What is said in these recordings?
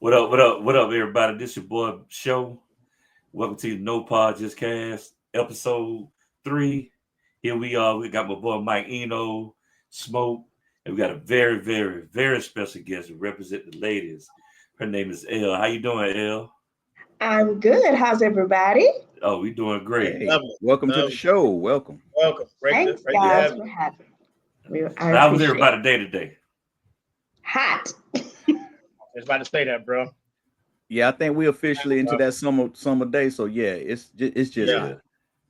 What up? What up? What up, everybody? This your boy Show. Welcome to the No Pod Just Cast, episode 3. Here we are. We got my boy Mike Eno, Smoke, and we got a very, very, very special guest to represent the ladies. Her name is L. How you doing, L? I'm good. How's everybody? Oh, we doing great. Hey, Lovely, welcome to the lovely. show. Welcome. Welcome. Thanks, Great to guys, have for you. having me. I So how was appreciate everybody it. day today? Hot. Just about to say that, bro. Yeah, I think we officially into that summer day. So yeah, it's just Yeah, good.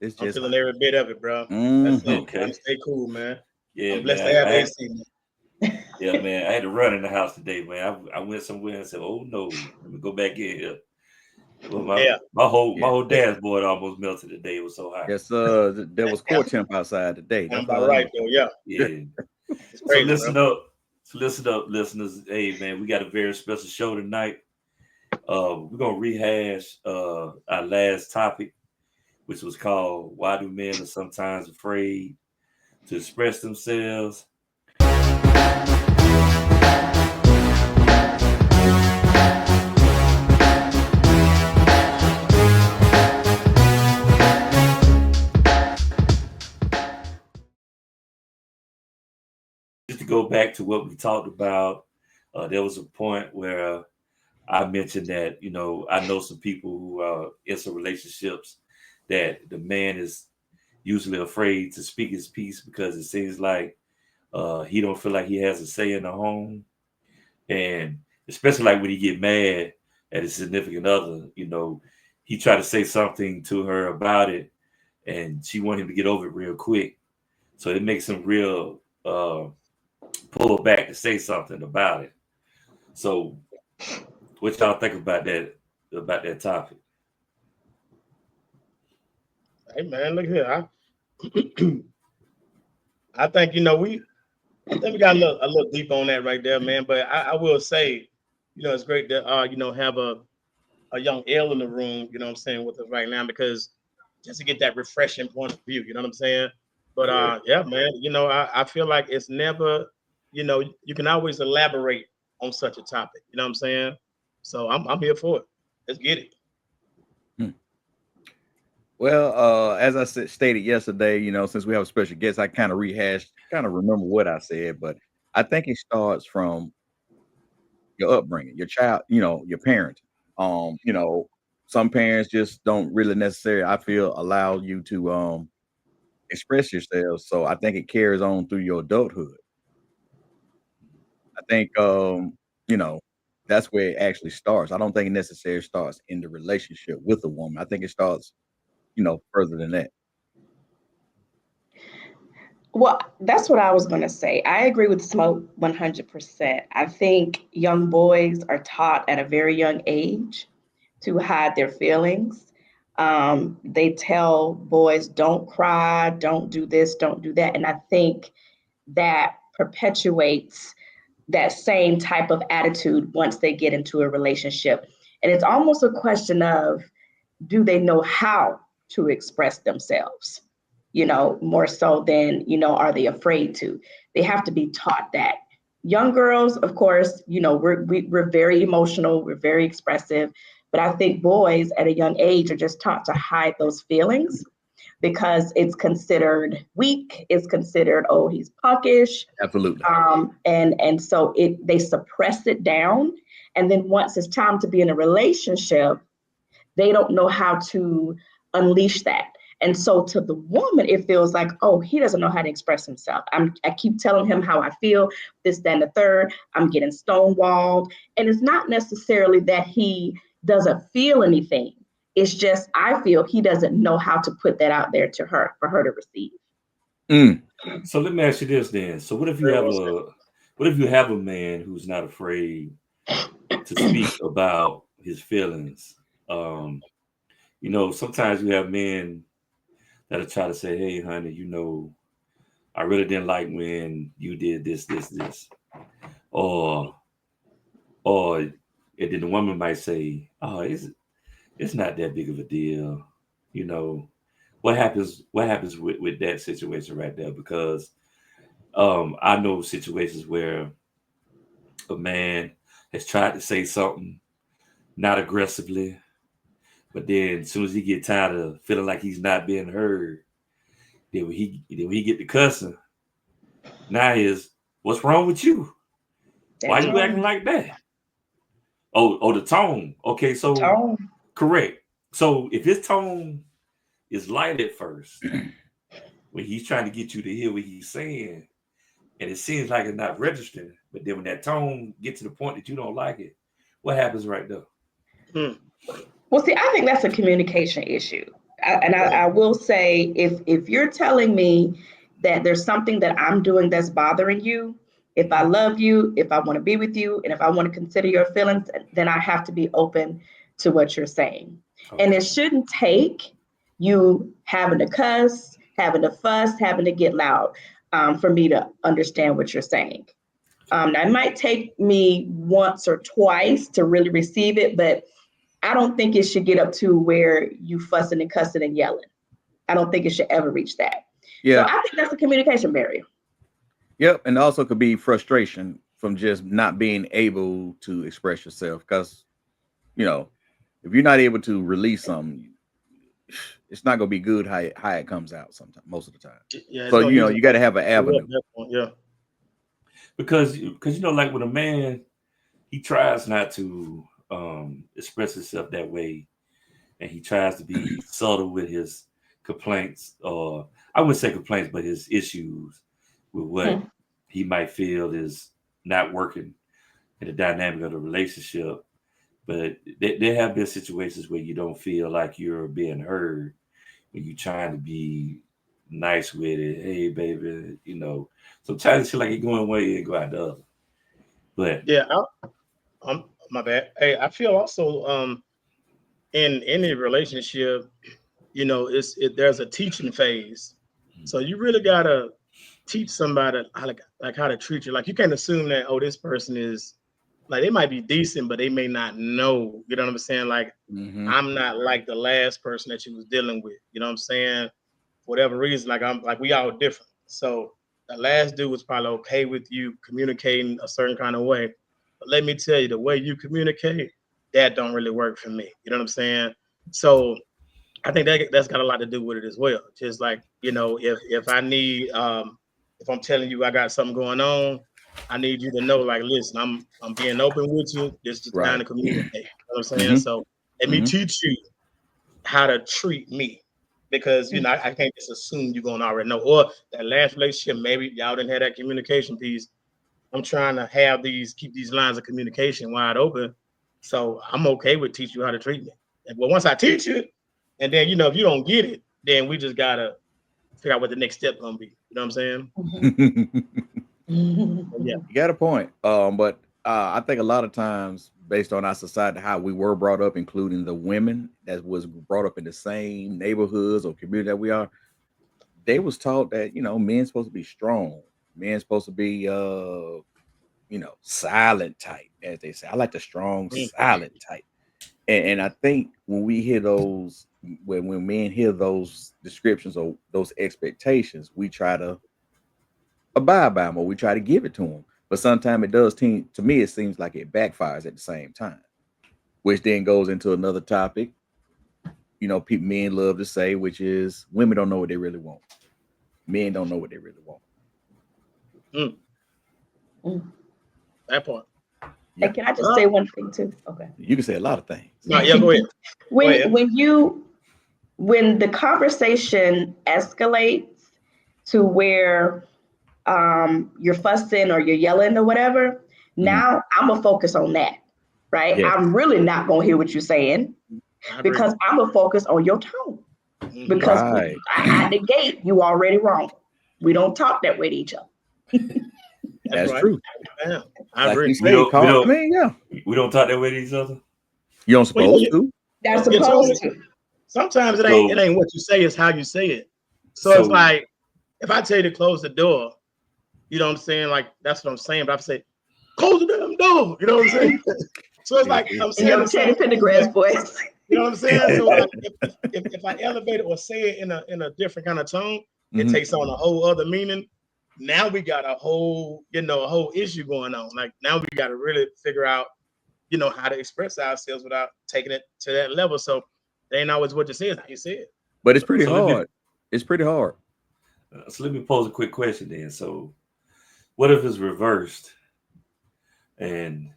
It's I'm just feeling every bit of it, bro. That's hmm it. Okay. Gotta stay cool, man. Yeah, I'm blessed to man. have AC. Yeah, man. I had to run in the house today, man. I went somewhere and said, "Oh no, let me go back in here." Well, my Yeah, my whole my yeah. whole dashboard almost melted today. It was so hot. Yes, there was core temp outside today. I'm That's about all I right know. though. Yeah, Yeah. it's So crazy, bro. listen up. So listen up, listeners. Hey man, we got a very special show tonight. We're gonna rehash our last topic, which was called "Why Do Men Are Sometimes Afraid to Express Themselves?" Just to go back to what we talked about, there was a point where I mentioned that I know some people who are in some relationships that the man is usually afraid to speak his piece because it seems like he don't feel like he has a say in the home, and especially like when he get mad at his significant other, he try to say something to her about it, and she want him to get over it real quick, so it makes him real pull back to say something about it. So, what y'all think about that topic? Hey, man, look here. I think I think we got a little deep on that right there, man. But I will say, it's great to have a young L in the room. You know what I'm saying with us right now because just to get that refreshing point of view. You know what I'm saying? But Correct. yeah, man. I feel like it's never. You can always elaborate on such a topic. You know what I'm saying? So I'm here for it. Let's get it. Hmm. Well, as I stated yesterday, since we have a special guest, I kind of remember what I said, but I think it starts from your upbringing, your child, your parent. Um, you know, some parents just don't really necessarily, I feel, allow you to express yourself. So I think it carries on through your adulthood. I think you know, that's where it actually starts. I don't think it necessarily starts in the relationship with a woman. I think it starts, further than that. Well, that's what I was going to say. I agree with Smoke 100%. I think young boys are taught at a very young age to hide their feelings. They tell boys, don't cry, don't do this, don't do that. And I think that perpetuates that same type of attitude once they get into a relationship. And it's almost a question of, do they know how to express themselves? More so than, are they afraid to? They have to be taught that. Young girls, of course, we're very emotional, we're very expressive, but I think boys at a young age are just taught to hide those feelings because it's considered weak, it's considered, oh, he's punkish, Absolutely. and so they suppress it down, and then once it's time to be in a relationship, they don't know how to unleash that. And so to the woman, it feels like, oh, he doesn't know how to express himself. I keep telling him how I feel, this, that, and the third. I'm getting stonewalled. And it's not necessarily that he doesn't feel anything. It's just I feel he doesn't know how to put that out there to her for her to receive. Mm. So let me ask you this then. So Very well said. what if you have a man who's not afraid to speak about his feelings? Um, sometimes you have men that'll try to say, "Hey, honey, I really didn't like when you did this, this, this," or and then the woman might say, "Oh, it's not that big of a deal," you know. What happens with that situation right there? Because I know situations where a man has tried to say something, not aggressively, but then as soon as he get tired of feeling like he's not being heard, then when he get to cussing, now is what's wrong with you? Why That's you right. acting like that? Oh, the tone. Okay, so Tone. correct. So if his tone is light at first, when he's trying to get you to hear what he's saying, and it seems like it's not registering, but then when that tone gets to the point that you don't like it, what happens right there? Hmm. Well, see, I think that's a communication issue. I will say, if you're telling me that there's something that I'm doing that's bothering you, if I love you, if I want to be with you, and if I want to consider your feelings, then I have to be open to what you're saying. And Okay. it shouldn't take you having to cuss, having to fuss, having to get loud for me to understand what you're saying. Now, it might take me once or twice to really receive it, but I don't think it should get up to where you fussing and cussing and yelling. I don't think it should ever reach that. So Yeah. I think that's a communication barrier. Yep. And also could be frustration from just not being able to express yourself. Because, you know, if you're not able to release something, it's not gonna be good how it comes out sometimes, most of the time. Yeah, it's So, gonna you know, usually you gotta have an blow up avenue. at that point. Yeah. Because you know, like with a man, he tries not to express himself that way, and he tries to be subtle with his complaints, or I wouldn't say complaints, but his issues with what Hmm. he might feel is not working in the dynamic of the relationship. But there have been situations where you don't feel like you're being heard when you're trying to be nice with it. Hey, baby, you know, sometimes it feel like you're going one way and go out the other. But Yeah. I'm my bad. Hey, I feel also in any relationship, there's a teaching phase. So you really gotta teach somebody like how to treat you. Like you can't assume that this person is like they might be decent, but they may not know. You know what I'm saying? Like Mm-hmm. I'm not like the last person that you was dealing with. You know what I'm saying? For whatever reason, like I'm like we all different. So the last dude was probably okay with you communicating a certain kind of way. But let me tell you, the way you communicate, that don't really work for me. You know what I'm saying? So I think that's got a lot to do with it as well. Just like, if I need if I'm telling you I got something going on, I need you to know, like, listen, I'm being open with you. This is the time Right. to communicate. You know what I'm saying? Mm-hmm. So let me Mm-hmm. teach you how to treat me. Because I can't just assume you're gonna already know. Or that last relationship, maybe y'all didn't have that communication piece. I'm trying to keep these lines of communication wide open. So I'm okay with teaching you how to treat me. Well, once I teach you, and then if you don't get it, then we just gotta figure out what the next step gonna be. You know what I'm saying? But yeah. You got a point. But I think a lot of times, based on our society, how we were brought up, including the women that was brought up in the same neighborhoods or community that we are, they was taught that men's supposed to be strong, men's supposed to be silent type, as they say. I like the strong, Mm. silent type. And I think when we hear those, when men hear those descriptions or those expectations, we try to abide by them or we try to give it to them. But sometimes it does to me, it seems like it backfires at the same time, which then goes into another topic. People, men love to say, which is women don't know what they really want. Men don't know what they really want. Mm. Mm. That part. Yeah. And can I just say one thing too? Okay. You can say a lot of things. No, yeah, go ahead. Go when ahead. when the conversation escalates to where you're fussing or you're yelling or whatever, Mhm. now I'm gonna focus on that, right? Yeah. I'm really not gonna hear what you're saying I agree. because I'm gonna focus on your tone. Mhm. Because Right. at the gate, you already wrong. We don't talk that way to each other. That's That's right. true. Yeah, I Like agree. you we say, don't we Carl. I don't mean, yeah. we don't talk that way to each other. You don't Well, supposed to. That's you're supposed totally. to. Sometimes it So ain't what you say, it's how you say it. So it's so like if I tell you to close the door, you know what I'm saying? Like that's what I'm saying. But I say, close the damn door. You know what I'm saying? So it's like I'm In saying your the same Teddy thing, Pendergrass but voice. you know what I'm saying? So like if I elevate it or say it in a different kind of tone, it Mhm. takes on a whole other meaning. Now we got a whole issue going on. Like now we got to really figure out, how to express ourselves without taking it to that level. So they ain't always what you say is how you say it. But it's pretty So let me hard. It's pretty hard. so let me pose a quick question then. So what if it's reversed and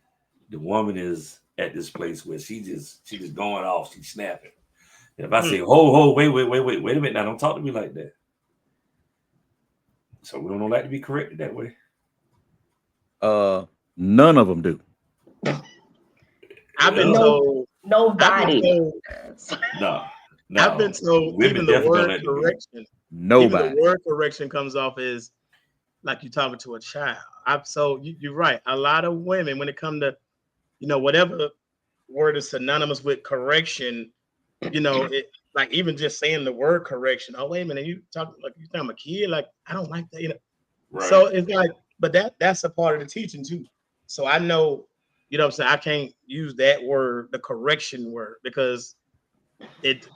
the woman is at this place where she just going off, she's snapping. And if I say, Hmm. wait a minute, now don't talk to me like that. So we don't like to be corrected that way. None of them do. I've been Well, No, told, I've been nobody told, does. no, I've been no. told Women definitely don't like to be. even the Nobody. word correction comes off as like you talking to a child. So you're right. A lot of women, when it comes to, whatever word is synonymous with correction, it like even just saying the word correction. Oh, wait a minute, you talking like you talking a kid? Like, I don't like that. Right. So it's like, but that's a part of the teaching too. So I know, what I'm saying, I can't use that word, the correction word, because it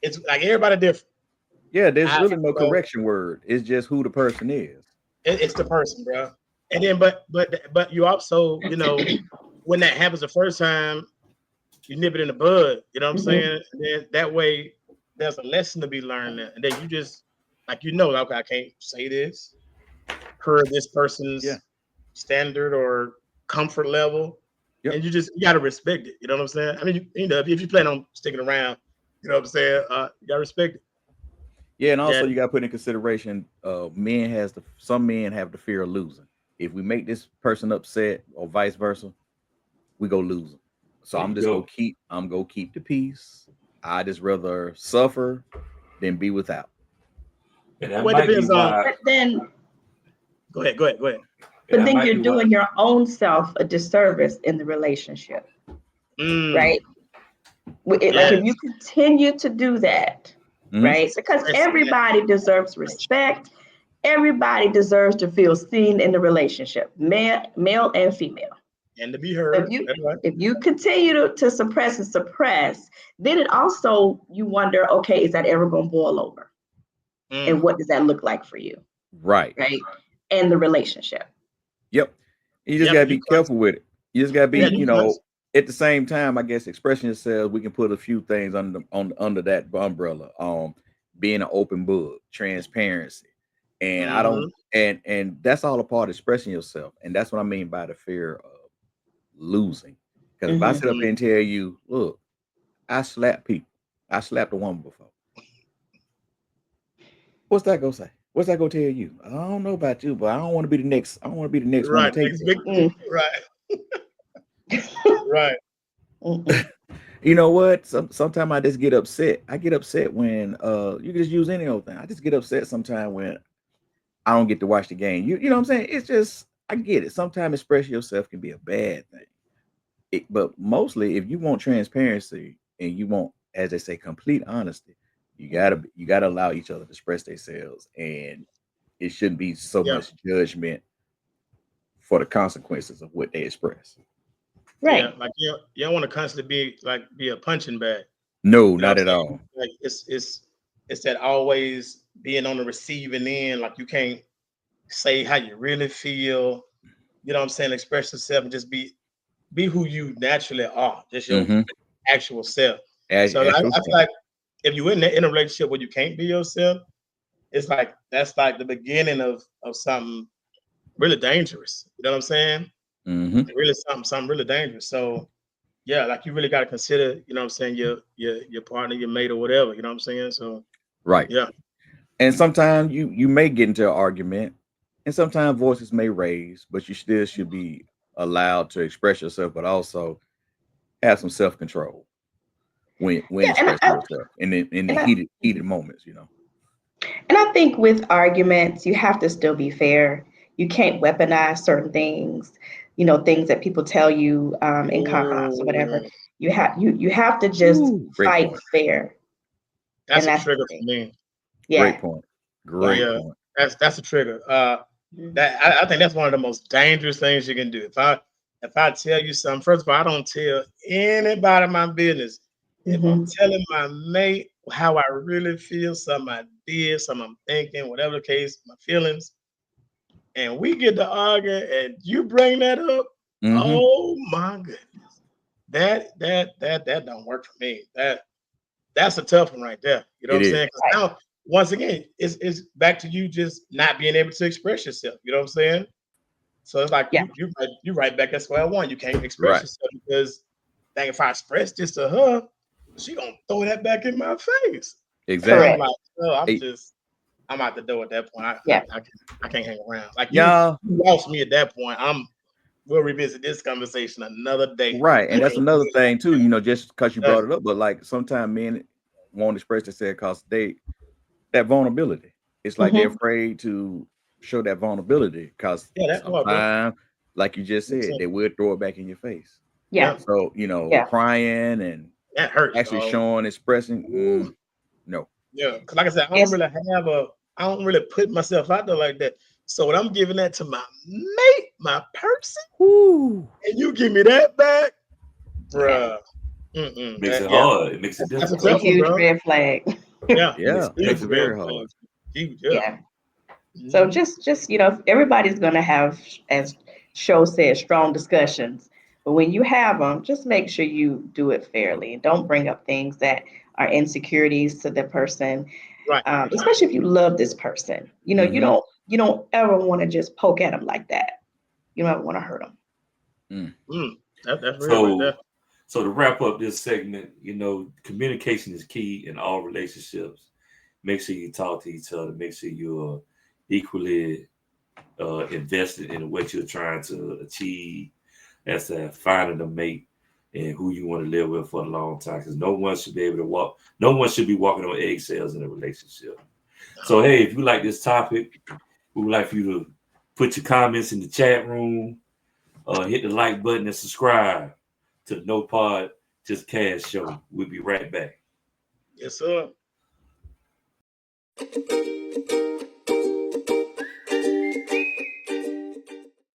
it's like everybody different. Yeah, there's I really no so correction word. It's just who the person is. it's the person, bro. And then but you also, when that happens the first time, you nip it in the bud, you know what I'm Mhm. saying? And then that way there's a lesson to be learned there. And then you just like okay, I can't say this per this Yeah. person's standard or comfort level. Yep. And you gotta respect it. You know what I'm saying? I mean, if you plan on sticking around, you know what I'm saying? You gotta respect it. Yeah, and also That you got to put in consideration, some men have the fear of losing. If we make this person upset or vice versa, we go losing. So There you go. I'm gonna keep the peace. I just rather suffer than be without. And that well, it might be depends on. why. But then, Go ahead. And but that then might you're be why. doing your own self a disservice in the relationship, Mm, right? Like if you yes, continue to do that, Mhm. right? Because expressing that everybody deserves respect. Everybody deserves to feel seen in the relationship, male and female. and to be If heard. you That's right. if you continue to suppress and suppress, then it also you wonder, okay, is that ever going to boil over? And Mm, what does that look like for you, Right. right? And the relationship. Yep. You just yep, gotta you be careful with it. You just gotta yeah, be, you constantly. at the same time, I guess expressing yourself, we can put a few things under that umbrella. Being an open book, transparency. And I don't Hmm. and that's all a part of expressing yourself. And that's what I mean by the fear of losing. Because if I Hmm. sit up here and tell you, look, I slap people, I slapped a woman before. What's that gonna say? What's that gonna tell you? I don't know about you, but I don't want to be the next. I don't want to be the next one to Right, take next that. victim. Right, right. Mm-mm. You know what? Sometimes I just get upset. I get upset when you can just use any old thing. I just get upset sometimes when I don't get to watch the game. You know what I'm saying? It's just I get it. Sometimes expressing yourself can be a bad thing. But mostly if you want transparency and you want, as they say, complete honesty, you gotta allow each other to express themselves, and it shouldn't be so Yeah, much judgment for the consequences of what they express. yeah. Right. Like you don't want to constantly be a punching bag. No, You know what not at I'm saying? all. Like it's that always being on the receiving end. Like you can't say how you really feel. You know what I'm saying? Express yourself and just be who you naturally are. Just your Mm-hmm. actual self. So Actual I feel stuff. like if you're in a relationship where you can't be yourself, it's like that's like the beginning of something really dangerous. You know what I'm saying? Mm-hmm. Really something really dangerous. So yeah, like you really got to consider, you know what I'm saying, your partner, your mate or whatever, you know what I'm saying? So Right. yeah. And sometimes you may get into an argument, and sometimes voices may raise, but you still should be allowed to express yourself, but also have some self control when Yeah, expressing yourself in the and I heated moments. and I think with arguments, you have to still be fair. You can't weaponize certain things, things that people tell you in confidence or whatever. Ooh, You have to just Ooh, great fight point. fair, that's and a that's the trigger for thing. me. Great Yeah, point. yeah. Great Yeah, point. that's a trigger. Mhm. I think that's one of the most dangerous things you can do. If I tell you something, first of all, I don't tell anybody my business. If I'm Mhm. telling my mate how I really feel, something I did, something I'm thinking, whatever the case, my feelings, and we get to arguing, and you bring that up, Hmm. oh my goodness. that don't work for me. That's a tough one right there. You know what It I'm is. saying? Because now, once again, it's back to you just not being able to express yourself. You know what I'm saying? So it's like Yeah. you right back at square one. You can't express Right. yourself because dang, if I express this to her, she gonna throw that back in my face. And I'm Exactly. Correct. like, oh, Hey, I'm out the door at that point. Yeah. I can't hang around. Like y'all, you lost me at that point. We'll revisit this conversation another day. right. And that's another thing too, just because you Uh, brought it up, but like sometimes men won't express themselves because that vulnerability. It's like they're Hmm. afraid to show that vulnerability because yeah, that part, bro. sometimes, like you just said, they will throw it back in your face. Yeah. Yeah, So, Yeah. crying and that hurts, actually dog. showing, expressing, Ooh. no. Yeah, because like I said, Yes. I don't really put myself out there like that. So when I'm giving that to my mate, my person, Woo. and you give me that back, Yeah. bruh. Mm-mm, Makes it yeah, hard. It makes it that's a It's a difficult. tough one, huge bro. red flag. Yeah, It makes Yeah, it makes huge it difficult. red very hard. flag. Huge, yeah. Yeah. So Mhm. just everybody's gonna have, as Show said, strong discussions. But when you have them, just make sure you do it fairly and don't bring up things that are insecurities to the person. Right. Especially if you love this person. Mm-hmm. You don't ever want to just poke at them like that. You don't ever want to hurt them. Mm. That's real right there. So to wrap up this segment, communication is key in all relationships. Make sure you talk to each other. Make sure you're equally invested in what you're trying to achieve as to finding a mate and who you want to live with for a long time. Because no one should be able to walk. No one should be walking on eggshells in a relationship. So hey, if you like this topic, we would like for you to put your comments in the chat room. Hit the like button and subscribe to the No Pod Just Cash Show. We'll be right back. Yes, sir.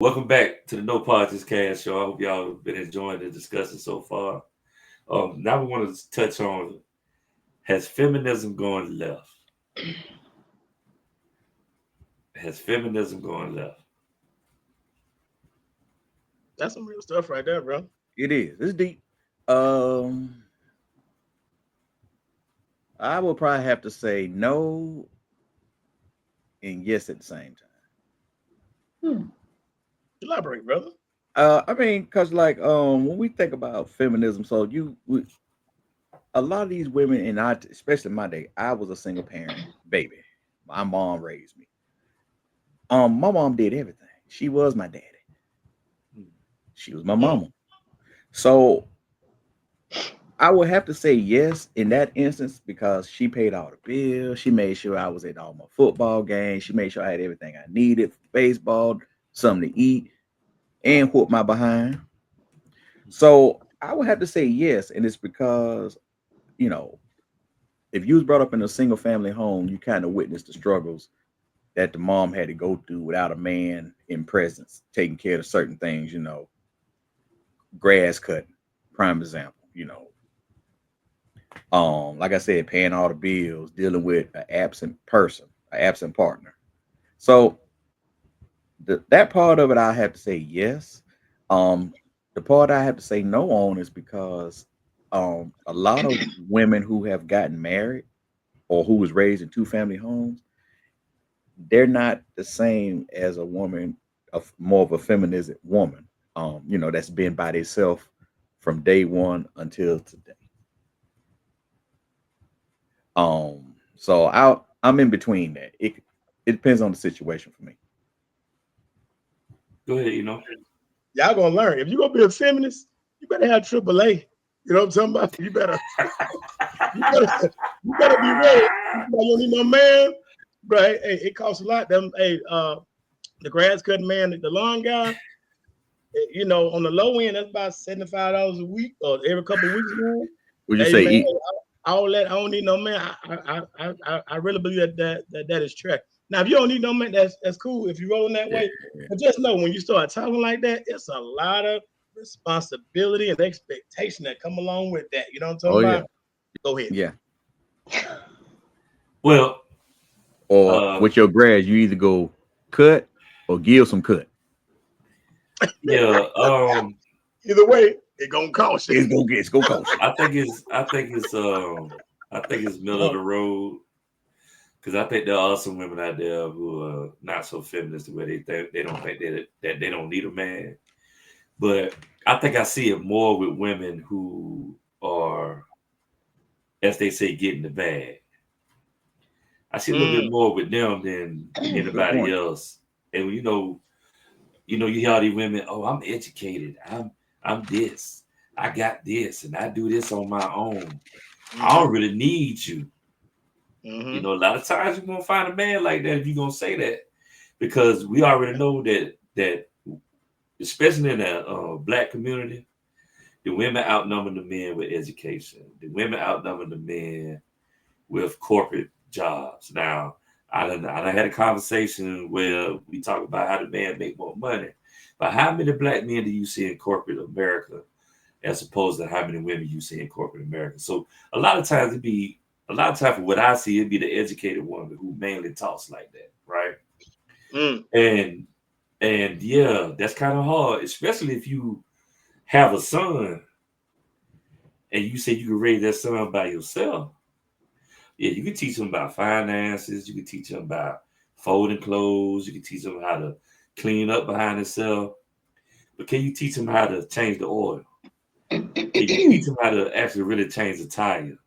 Welcome back to the No Pod Just Cash Show. I hope y'all have been enjoying the discussion so far. Now we want to touch on, has feminism gone left? Has feminism gone left? That's some real stuff right there, bro. It is. It's deep. Um, I will probably have to say no and yes at the same time. Hmm. Elaborate, brother. I mean, cause like when we think about feminism, so a lot of these women, and especially in my day, I was a single parent baby. My mom raised me. My mom did everything. She was my daddy. She was my Mm. mama. So I would have to say yes in that instance because she paid all the bills. She made sure I was at all my football games. She made sure I had everything I needed for baseball, something to eat, and whoop my behind. So I would have to say yes, and it's because you know if you was brought up in a single family home, you kind of witnessed the struggles that the mom had to go through without a man in presence, taking care of certain things. Grass cutting, prime example. Like I said, paying all the bills, dealing with an absent person, an absent partner. So that part of it, I have to say yes. Um, the part I have to say no on is because a lot of women who have gotten married or who was raised in two family homes, they're not the same as a woman of more of a feminist woman. That's been by themselves from day one until today. So I'm in between that. It depends on the situation for me. Go ahead, Y'all gonna learn. If you gonna be a feminist, you better have AAA. You know what I'm talking about? You better, you better be ready. You don't need no man, bro. Hey, it costs a lot. The grass cutting man, the lawn guy. On the low end, that's about $75 a week or every couple of weeks, man. Would you Hey, say man, eat? all that I don't need no man. I really believe that is trash. Now, if you don't need no man, that's cool if you're rolling that Yeah, way. yeah. But just know when you start talking like that, it's a lot of responsibility and expectation that come along with that. You know what I'm talking Oh yeah, about? Go ahead. yeah. Well, Or uh, with your grass, you either go cut or give some cut. yeah. Either way. It gonna cost you. It's gonna cost you. I think it's middle of the road. Because I think there are some women out there who are not so feminist where they think they don't think that they don't need a man. But I think I see it more with women who are, as they say, getting the bag. I see a little bit more with them than Good anybody point. else. And you hear all these women, oh, I'm educated. I'm this. I got this, and I do this on my own. I don't really need you. Mm-hmm. A lot of times you're gonna find a man like that if you're gonna say that, because we already know that especially in the black community, the women outnumber the men with education. The women outnumber the men with corporate jobs. Now, I done had a conversation where we talk about how the man make more money, but how many black men do you see in corporate America as opposed to how many women you see in corporate America? So a lot of times for what I see, it'd be the educated woman who mainly talks like that, right? And yeah, that's kind of hard, especially if you have a son and you say you can raise that son by yourself. Yeah, you can teach him about finances. You can teach him about folding clothes. You can teach him how to clean up behind himself. But can you teach him how to change the oil? Can you teach him how to actually really change the tire?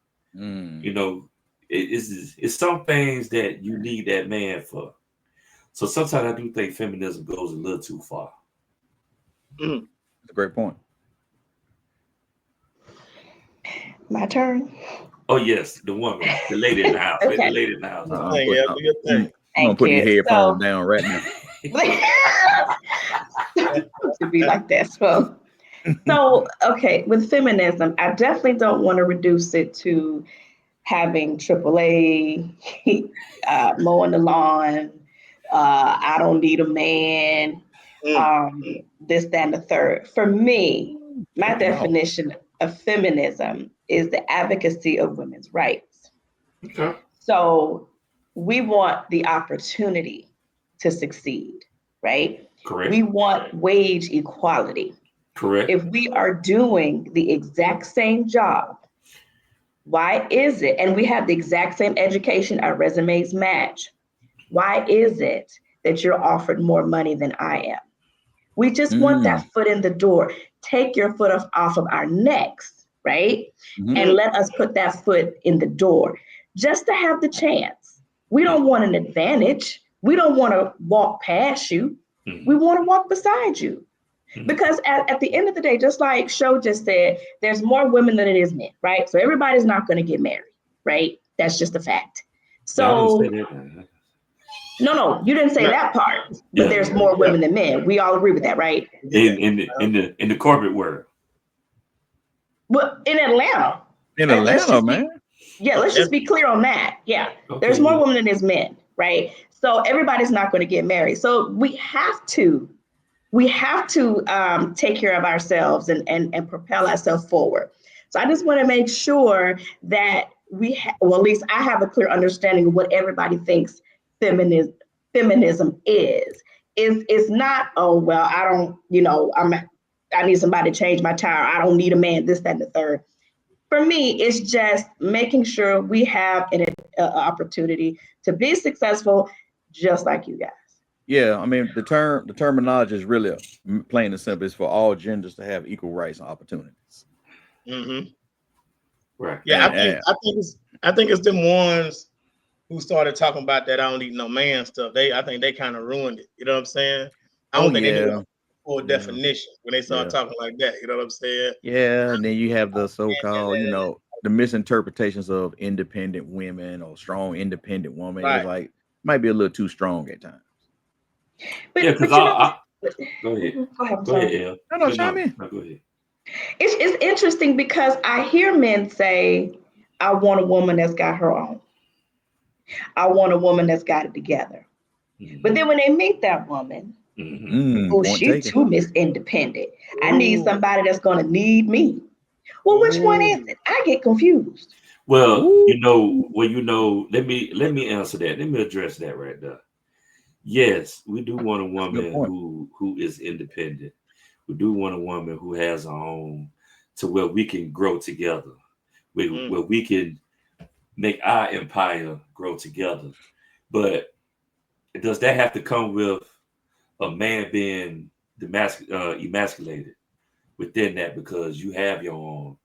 It's some things that you need that man for. So sometimes I do think feminism goes a little too far. That's a great point. My turn. Oh yes, the woman, the lady in the house. Let the Okay. lady in the house. I'm talk. gonna Yeah, do your thing. gonna Thank put your you. headphones So down right now. to be like that. So okay, with feminism, I definitely don't want to reduce it to having AAA, mowing the lawn. I don't need a man. This, that, and the third. For me, my Cutting off. definition of feminism is the advocacy of women's rights. Okay. So we want the opportunity to succeed, right? Correct. We want wage equality. Correct. If we are doing the exact same job, why is it, and we have the exact same education, our resumes match, why is it that you're offered more money than I am? We just want that foot in the door. Take your foot off of our necks, right? And let us put that foot in the door just to have the chance. We don't want an advantage. We don't want to walk past you. We want to walk beside you. Because at the end of the day, just like Sho just said, there's more women than it is men, right? So everybody's not going to get married, right? That's just a fact. So no, you didn't say that part, but there's more women than men. We all agree with that, right? In the corporate world. Well, in Atlanta. Man. Let's just be clear on that. Yeah, okay, there's more women than there's men, right? So everybody's not going to get married. So we have to take care of ourselves and propel ourselves forward. So I just want to make sure that at least I have a clear understanding of what everybody thinks feminism is. It's not, oh, well, I don't, I need somebody to change my tire. I don't need a man, this, that, and the third. For me, it's just making sure we have an opportunity to be successful, just like you guys. Yeah, I mean the terminology is really plain and simple. It's for all genders to have equal rights and opportunities. Right. Yeah, I think it's them ones who started talking about that I don't need no man stuff. I think they kind of ruined it. You know what I'm saying? I don't think they knew the full definition when they started talking like that. You know what I'm saying? Yeah, and then you have the so-called, the misinterpretations of independent women or strong independent woman. Right. It's like might be a little too strong at times. But, yeah, because go ahead. Go ahead, El. No, chime in. No, go ahead. It's interesting because I hear men say, I want a woman that's got her own. I want a woman that's got it together. But then when they meet that woman, she's too independent. I need somebody that's going to need me. Well, which one is it? I get confused. Well, let me answer that. Let me address that right there. Yes, we do want a woman who is independent. We do want a woman who has her own. to where we can grow together, where we can make our empire grow together. But does that have to come with a man being emasculated within that? Because you have your own.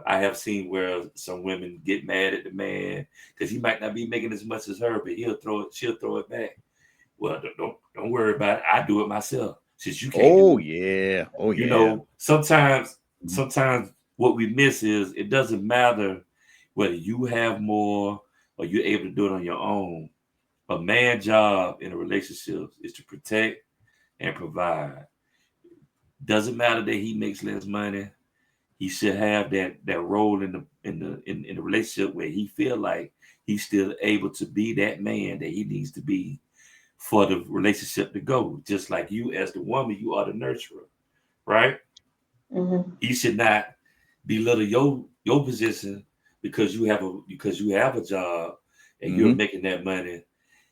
I have seen where some women get mad at the man because he might not be making as much as her, but she'll throw it back. Well, don't worry about it. I do it myself since you can't. Oh yeah. Oh yeah. Sometimes what we miss is it doesn't matter whether you have more or you're able to do it on your own. A man's job in a relationship is to protect and provide. Doesn't matter that he makes less money. He should have that role in the relationship where he feel like he's still able to be that man that he needs to be for the relationship to go. Just like you as the woman, you are the nurturer, right? Mm-hmm. He should not belittle your position because you have a job and you're making that money.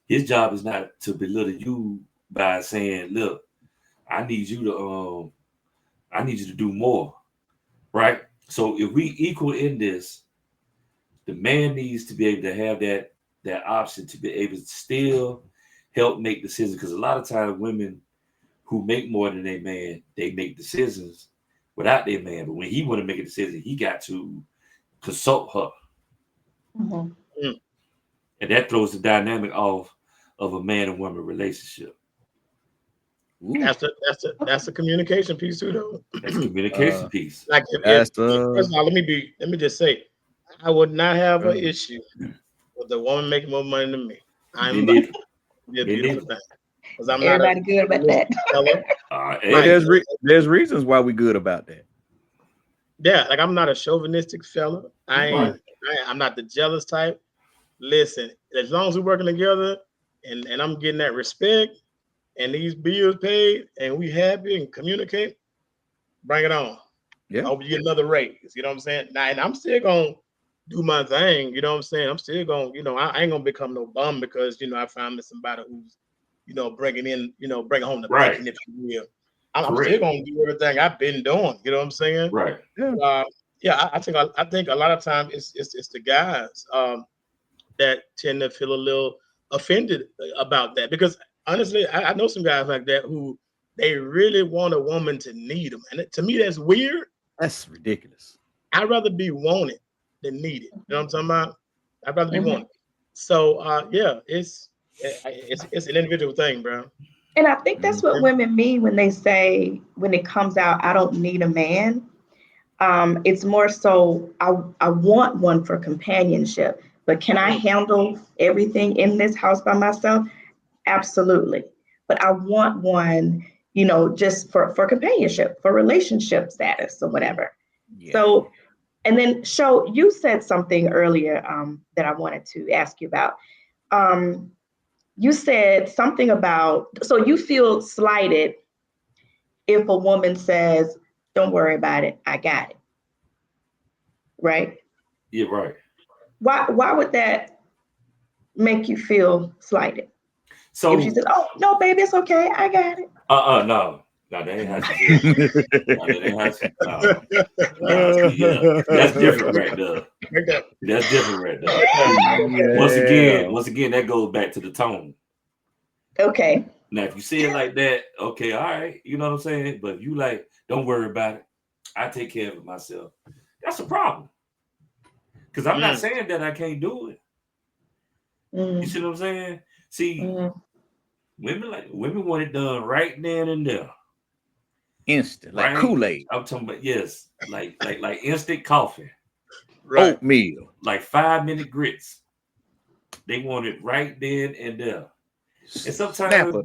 His job is not to belittle you by saying, "Look, I need you to do more." Right? So if we equal in this, the man needs to be able to have that option to be able to still help make decisions. Because a lot of times women who make more than their man, they make decisions without their man. But when he want to make a decision, he got to consult her. Mm-hmm. And that throws the dynamic off of a man and woman relationship. Ooh. That's the communication piece too, though. That's communication piece. Like first of all, let me just say, I would not have an issue with the woman making more money than me. I'm be a beautiful thing because I'm everybody not good about that. Well, there's reasons why we good about that. Yeah, like I'm not a chauvinistic fella. I'm not the jealous type. Listen, as long as we're working together and I'm getting that respect and these bills paid and we happy and communicate, bring it on. Yeah. I hope you get another raise. You know what I'm saying? Now, and I'm still gonna do my thing. You know what I'm saying? I'm still gonna, I ain't gonna become no bum because I found me somebody who's, bringing home the bacon, if you will. I'm still gonna do everything I've been doing. You know what I'm saying? Right. Yeah. I think a lot of times it's the guys that tend to feel a little offended about that because honestly, I know some guys like that who they really want a woman to need them, and to me that's weird. That's ridiculous. I'd rather be wanted than needed. You know what I'm talking about? I'd rather be wanted. So yeah, it's an individual thing, bro. And I think that's what women mean when they say, when it comes out, I don't need a man. It's more so I want one for companionship, but can I handle everything in this house by myself? Absolutely. But I want one, just for companionship, for relationship status or whatever. Yeah. So, and then Sho, you said something earlier that I wanted to ask you about. You said something about, so you feel slighted if a woman says, don't worry about it, I got it. Right? Yeah, right. Why would that make you feel slighted? So if she says, oh, no, baby, it's okay, I got it. No, that ain't how she feels. Yeah, that's different right there. That's different right there. Yeah. Once again, that goes back to the tone. Okay. Now, if you say it like that, okay, all right, you know what I'm saying? But if you like, don't worry about it, I take care of it myself. That's a problem. Because I'm not saying that I can't do it. You see what I'm saying? See, women want it done right then and there. Instant, like Kool-Aid. I'm talking about, yes, like instant coffee. Right. Oatmeal. Like 5-minute grits. They want it right then and there. And sometimes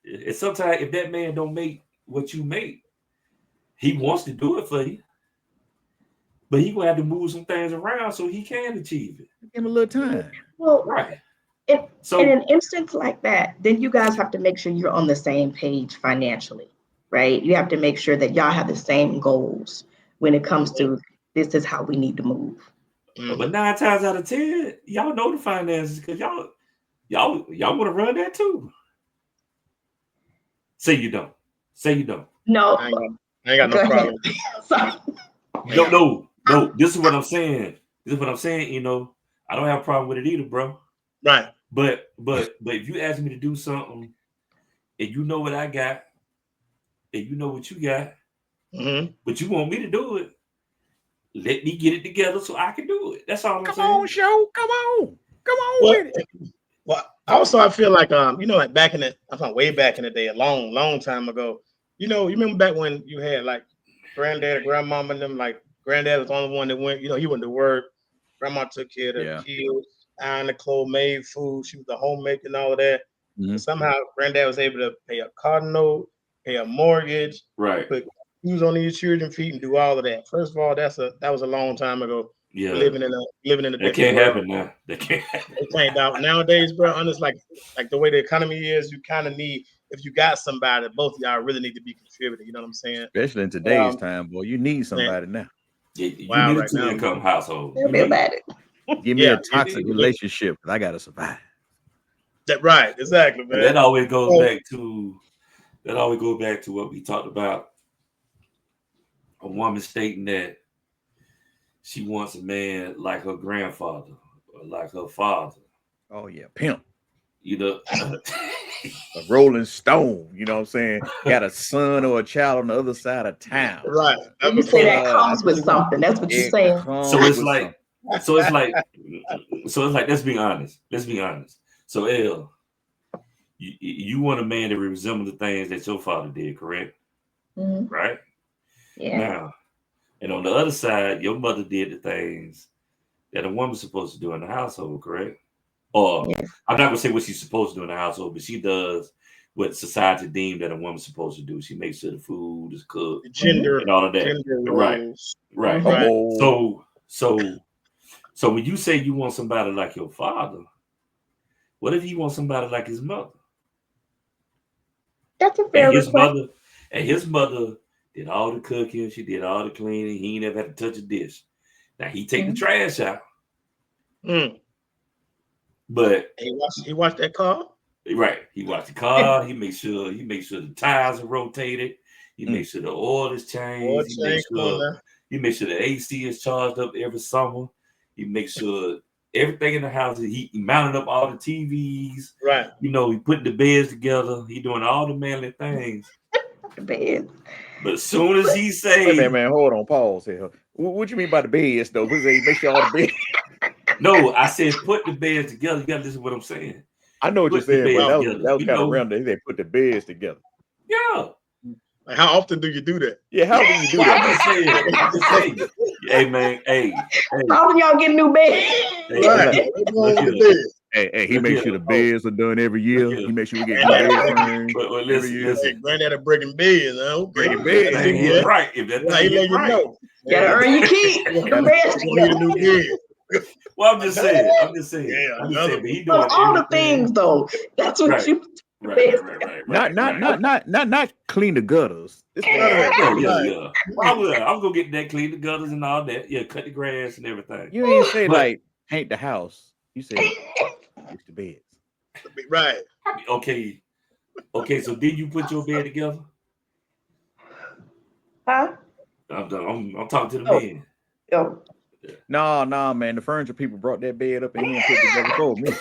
if that man don't make what you make, he wants to do it for you. But he gonna have to move some things around so he can achieve it. Give him a little time. Well, right. In an instance like that, then you guys have to make sure you're on the same page financially, right? You have to make sure that y'all have the same goals when it comes to this is how we need to move. But 9 times out of 10, y'all know the finances because y'all want to run that too. Say you don't. No, I ain't got no problem. Sorry. No. This is what I'm saying. You know, I don't have a problem with it either, bro. Right. But if you ask me to do something and you know what I got and you know what you got, but you want me to do it, let me get it together so I can do it. That's all I'm saying. Come on, show. Come on with it. Well, also I feel like you know, like back in the, I'm talking way back in the day, a long time ago. You know, you remember back when you had like granddad or grandmama and them, like granddad was the only one that went, you know, he went to work. Grandma took care of the kids, ironed the clothes, made food. She was the homemaker and all of that. And somehow granddad was able to pay a car note, pay a mortgage, right, put shoes on these children's feet and do all of that. First of all, that was a long time ago. Yeah, living in a that can't happen now. That can't happen. It can't out nowadays, bro. Honest, like the way the economy is, you kind of need, if you got somebody, both of y'all really need to be contributing. You know what I'm saying? Especially in today's time, boy. You need somebody now. Yeah, you need a two-income household. Tell me about it. Give me a toxic relationship, but I gotta survive. That right, exactly, man. That always goes back to what we talked about. A woman stating that she wants a man like her grandfather or like her father. Oh yeah, pimp. You know, a Rolling Stone. You know what I'm saying? Got a son or a child on the other side of town. Right. You say that comes with something. That's what you're saying. So it's like. Let's be honest. So L, you want a man that resemble the things that your father did, correct? Right? Yeah. Now, and on the other side, your mother did the things that a woman's supposed to do in the household, correct? Or I'm not gonna say what she's supposed to do in the household, but she does what society deemed that a woman's supposed to do. She makes sure the food is cooked, gender and all of that. Right. So when you say you want somebody like your father, what if he wants somebody like his mother? That's a fair request. His mother did all the cooking, she did all the cleaning, he ain't never had to touch a dish. Now he take the trash out. But he watched that car? Right. He watched the car, he makes sure the tires are rotated, he makes sure the oil is changed, he makes sure the AC is charged up every summer. He makes sure everything in the house, he mounted up all the TVs. Right. You know, he put the beds together. He doing all the manly things. The bed. But as soon as he say, "Wait, man, hold on, pause here. What you mean by the beds, though? What they make sure all the beds?" No, I said put the beds together. You gotta listen to what I'm saying. I know what you're saying, but that was kind of random. They put the beds together. Yeah. Like, how often do you do that? Yeah, how often you do that? I'm just saying. Hey, man. Hey. How often y'all get a new bed? Hey, he makes sure the beds are done every year. He makes sure we get new bed frames every year. Granddad breaking beds, huh? Breaking beds. Right. If that thing is right. You gotta earn your keep. Need a new bed. Well, I'm just saying. Yeah, but he doing all the things though. That's what you. Right. Not clean the gutters. Yeah. I was gonna get that, clean the gutters and all that. Yeah, cut the grass and everything. You ain't say like paint the house. You said fix the beds. Right. Okay. So did you put your bed together? Huh? I'm talking to the man. Oh. No, man. The furniture people brought that bed up and he didn't put it together for me.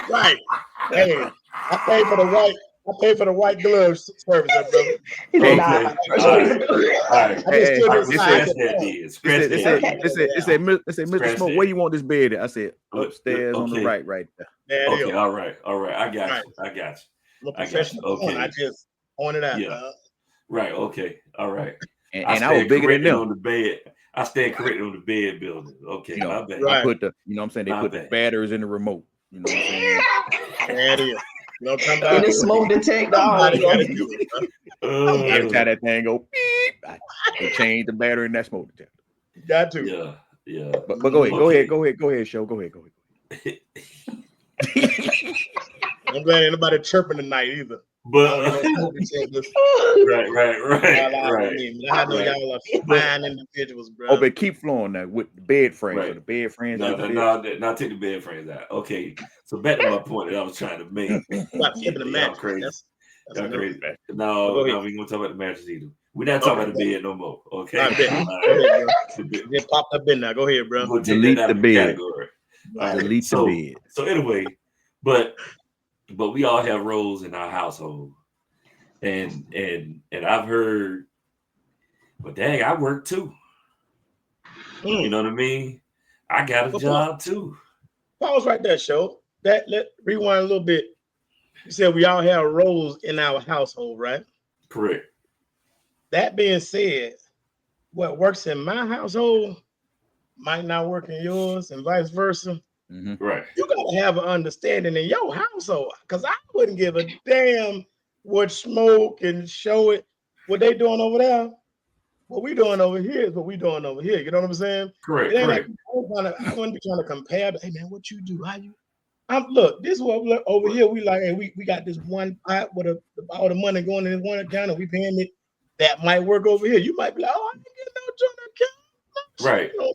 Right. Hey, I paid for the white glove service, brother. All right. It said, Mr. Smoke, where you want this bed at? I said, upstairs on the right there. Okay, all right. I got you. Okay. I just pointed out. Yeah. Right. Okay. All right. And I was bigger than them on the bed. I stand corrected on the bed building. Okay, my bad. I put the, you know what I'm saying? They put the batteries in the remote. You know what I'm saying? That is. And the smoke detector. Every time that thing go beep, they change the battery in that smoke detector. You got to. Yeah. But go ahead, show. Go ahead. I'm glad ain't nobody chirping tonight either. But right. I know y'all are fine individuals, bro. Oh, but keep flowing now with the bed frames. Right. So the bed frames. No, take the bed frames out. Okay, so back to my point that I was trying to make. Stop flipping the mattress. Y'all crazy. No, we gonna talk about the mattress either. We're not talking about the bed no more. Okay. I bet. All Go right. ahead, bro. The bed. It popped up in there. Go ahead, bro. We'll take Delete that out the of the bed. category. All right. Delete the bed. So anyway, but we all have roles in our household, and I've heard, but dang, I work too. You know what I mean? I got a Well, job too. Pause right there, show. Let rewind a little bit. You said we all have roles in our household, right? Correct. That being said, what works in my household might not work in yours, and vice versa. Right. You gotta have an understanding in your household, because I wouldn't give a damn what Smoke and Show it what they doing over there. What we doing over here is what we doing over here. You know what I'm saying? Correct. It ain't Correct. like I wouldn't be trying to compare. Hey man, what you do? How you? Look, this is what over here. We like, hey, we got this one pot with all the money going in this one account, and we paying it. That might work over here. You might be like, oh, I ain't getting no joint account. Right. You know,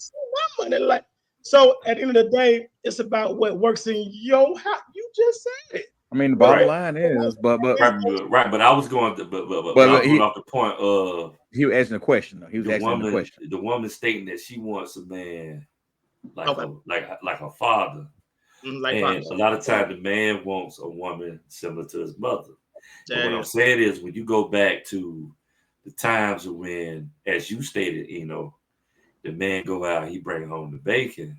my money. Like, so at the end of the day, it's about what works in your house. You just said it. I mean, the bottom line is, but right. But I was going to, but I was going off the point of he was asking a question. Though. He was the asking woman, the question. The woman stating that she wants a man like Okay. like her father. Like and fathers. a lot of times the man wants a woman similar to his mother. But what I'm is. saying is when you go back to the times when, as you stated, the man go out, he bring home the bacon,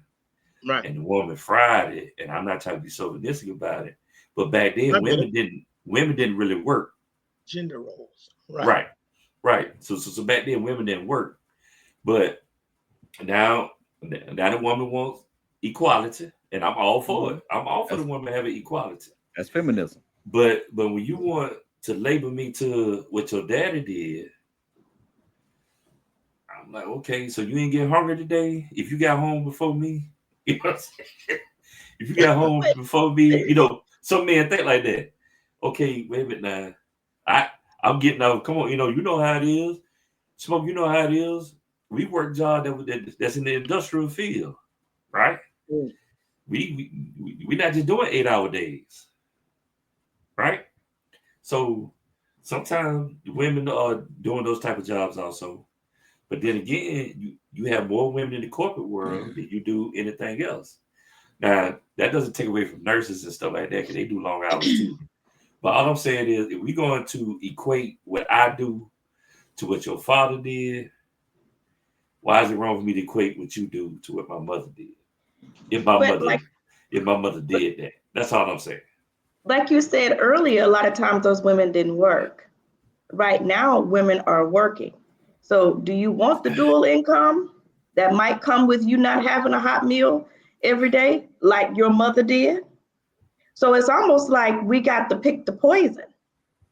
Right. and the woman fried it. And I'm not trying to be chauvinistic about it, but back then women didn't really work. Gender roles. Right. Right. So back then women didn't work, but now the woman wants equality. And I'm all for it. I'm all for the woman having equality. That's feminism. But when you want to label me to what your daddy did, I'm like, okay, so you ain't get hungry today? If you got home before me, you know what I'm saying? If you got home before me, some men think like that. Okay, wait a minute now. I'm getting out. Come on, you know how it is. Smoke, you know how it is. We work job that's in the industrial field, right? We not just doing 8-hour days, right? So sometimes women are doing those type of jobs also, but then again, you have more women in the corporate world than you do anything else. Now that doesn't take away from nurses and stuff like that because they do long hours too. But all I'm saying is, if we're going to equate what I do to what your father did, why is it wrong for me to equate what you do to what my mother did? If my mother did that, that's all I'm saying. Like you said earlier, a lot of times those women didn't work. Right now, women are working. So do you want the dual income that might come with you not having a hot meal every day like your mother did? So it's almost like we got to pick the poison.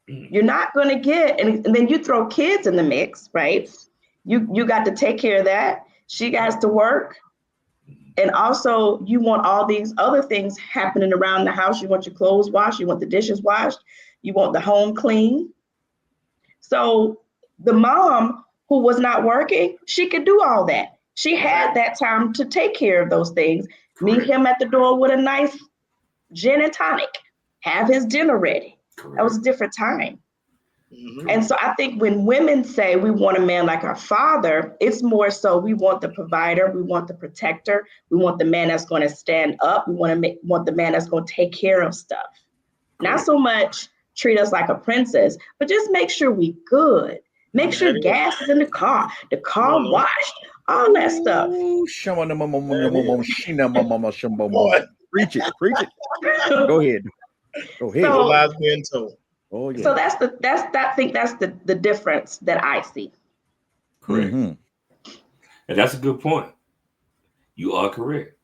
You're not going to get, and then you throw kids in the mix, right? You got to take care of that. She has to work. And also, you want all these other things happening around the house. You want your clothes washed. You want the dishes washed. You want the home clean. So the mom who was not working, she could do all that. She had that time to take care of those things. Correct. Meet him at the door with a nice gin and tonic. Have his dinner ready. Correct. That was a different time. Mm-hmm. And so I think when women say we want a man like our father, it's more so we want the provider, we want the protector, we want the man that's going to stand up, we want the man that's going to take care of stuff. Correct. Not so much treat us like a princess, but just make sure we good. Make sure gas is in the car washed, all that stuff. Preach it. Go ahead. So, oh yeah. So I think that's the difference that I see. Correct. Mm-hmm. And that's a good point. You are correct.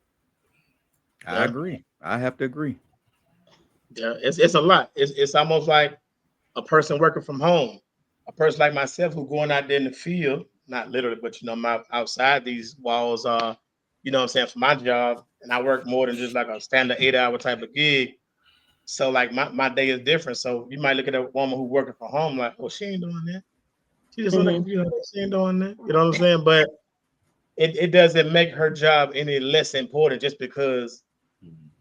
I agree. I have to agree. Yeah, it's a lot. It's almost like a person working from home. A person like myself who going out there in the field, not literally, but I'm outside these walls, for my job, and I work more than just like a standard 8-hour type of gig. So like my day is different. So you might look at a woman who working from home like, oh, she ain't doing that. She just on the computer, she ain't doing that. You know what I'm saying? But it doesn't make her job any less important just because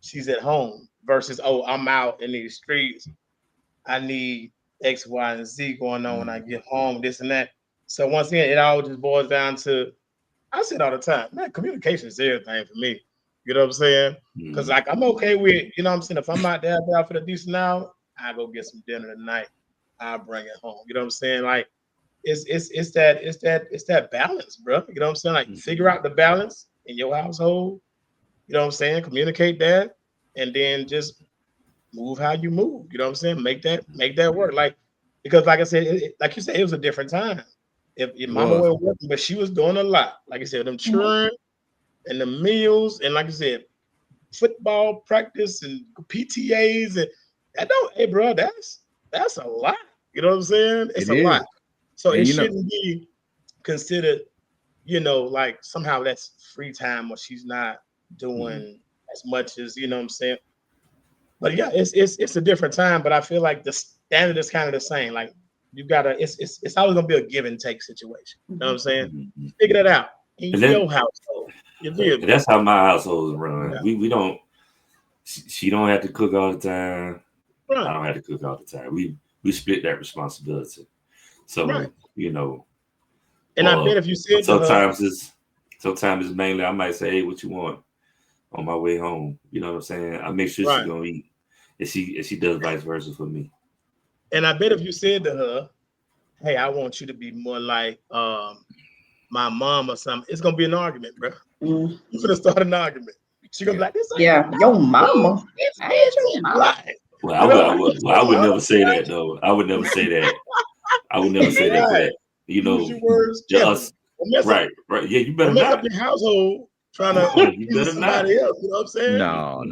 she's at home versus, oh, I'm out in these streets. I need X, Y, and Z going on when I get home, this and that. So once again, it all just boils down to, I say it all the time, man, communication is everything for me. You know what I'm saying? Because like I'm okay with, you know what I'm saying, if I'm out there for the decent hour, I go get some dinner tonight. I bring it home. You know what I'm saying? Like it's that balance, bro. You know what I'm saying? Like figure out the balance in your household. You know what I'm saying? Communicate that, and then just move how you move. You know what I'm saying? Make that work. Like because like I said, like you said, it was a different time. If your mama wasn't working, but she was doing a lot. Like I said, them children and the meals, and like I said, football practice and PTAs, and I don't. Hey, bro, that's a lot. You know what I'm saying? It's a lot. So and it shouldn't be considered, like somehow that's free time or she's not doing as much as you know what I'm saying. But yeah, it's a different time. But I feel like the standard is kind of the same. Like you gotta, it's always gonna be a give and take situation. You know what I'm saying? Figure that out in your household. That's how my household is run. Yeah. We don't. She don't have to cook all the time. Right. I don't have to cook all the time. We split that responsibility. So And I bet if you said sometimes it's mainly I might say, hey, what you want on my way home? You know what I'm saying? I make sure she's gonna eat. And she does vice versa for me. And I bet if you said to her, hey, I want you to be more like my mom or something, it's gonna be an argument, bro. You're gonna start an argument. She's gonna be like, this your mama. I ain't your mama. Well, I would never say that though. I would never say that. I would never say that. But use your words just right. Yeah, you better mess not. up your household trying to please somebody else. You know what I'm saying? No.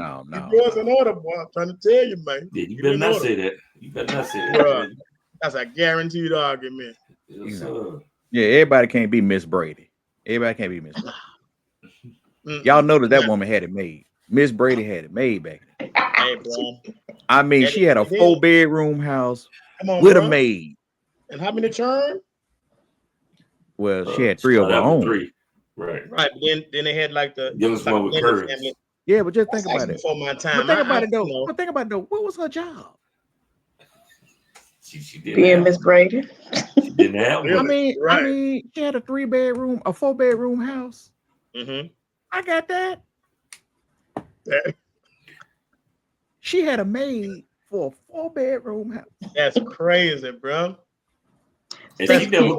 You was in order, boy. I'm trying to tell you, man. Yeah, you better not say that. You better not say that. That's a guaranteed argument. Yeah, everybody can't be Miss Brady. Everybody can't be Miss Brady. Y'all noticed that woman had it made. Miss Brady had it made back then. Hey, bro. I mean, she had a 4-bedroom house with a maid. And how many children? Well, she had 3 of her own. 3. Right. But then they had like the youngest one with curves. Yeah, but just think about it. Before my time. But think about it though. What was her job? She didn't being Miss Brady. She didn't have one. I mean, she had a 4-bedroom house. I got that. She had a maid for a 4-bedroom house. That's crazy, bro. And she never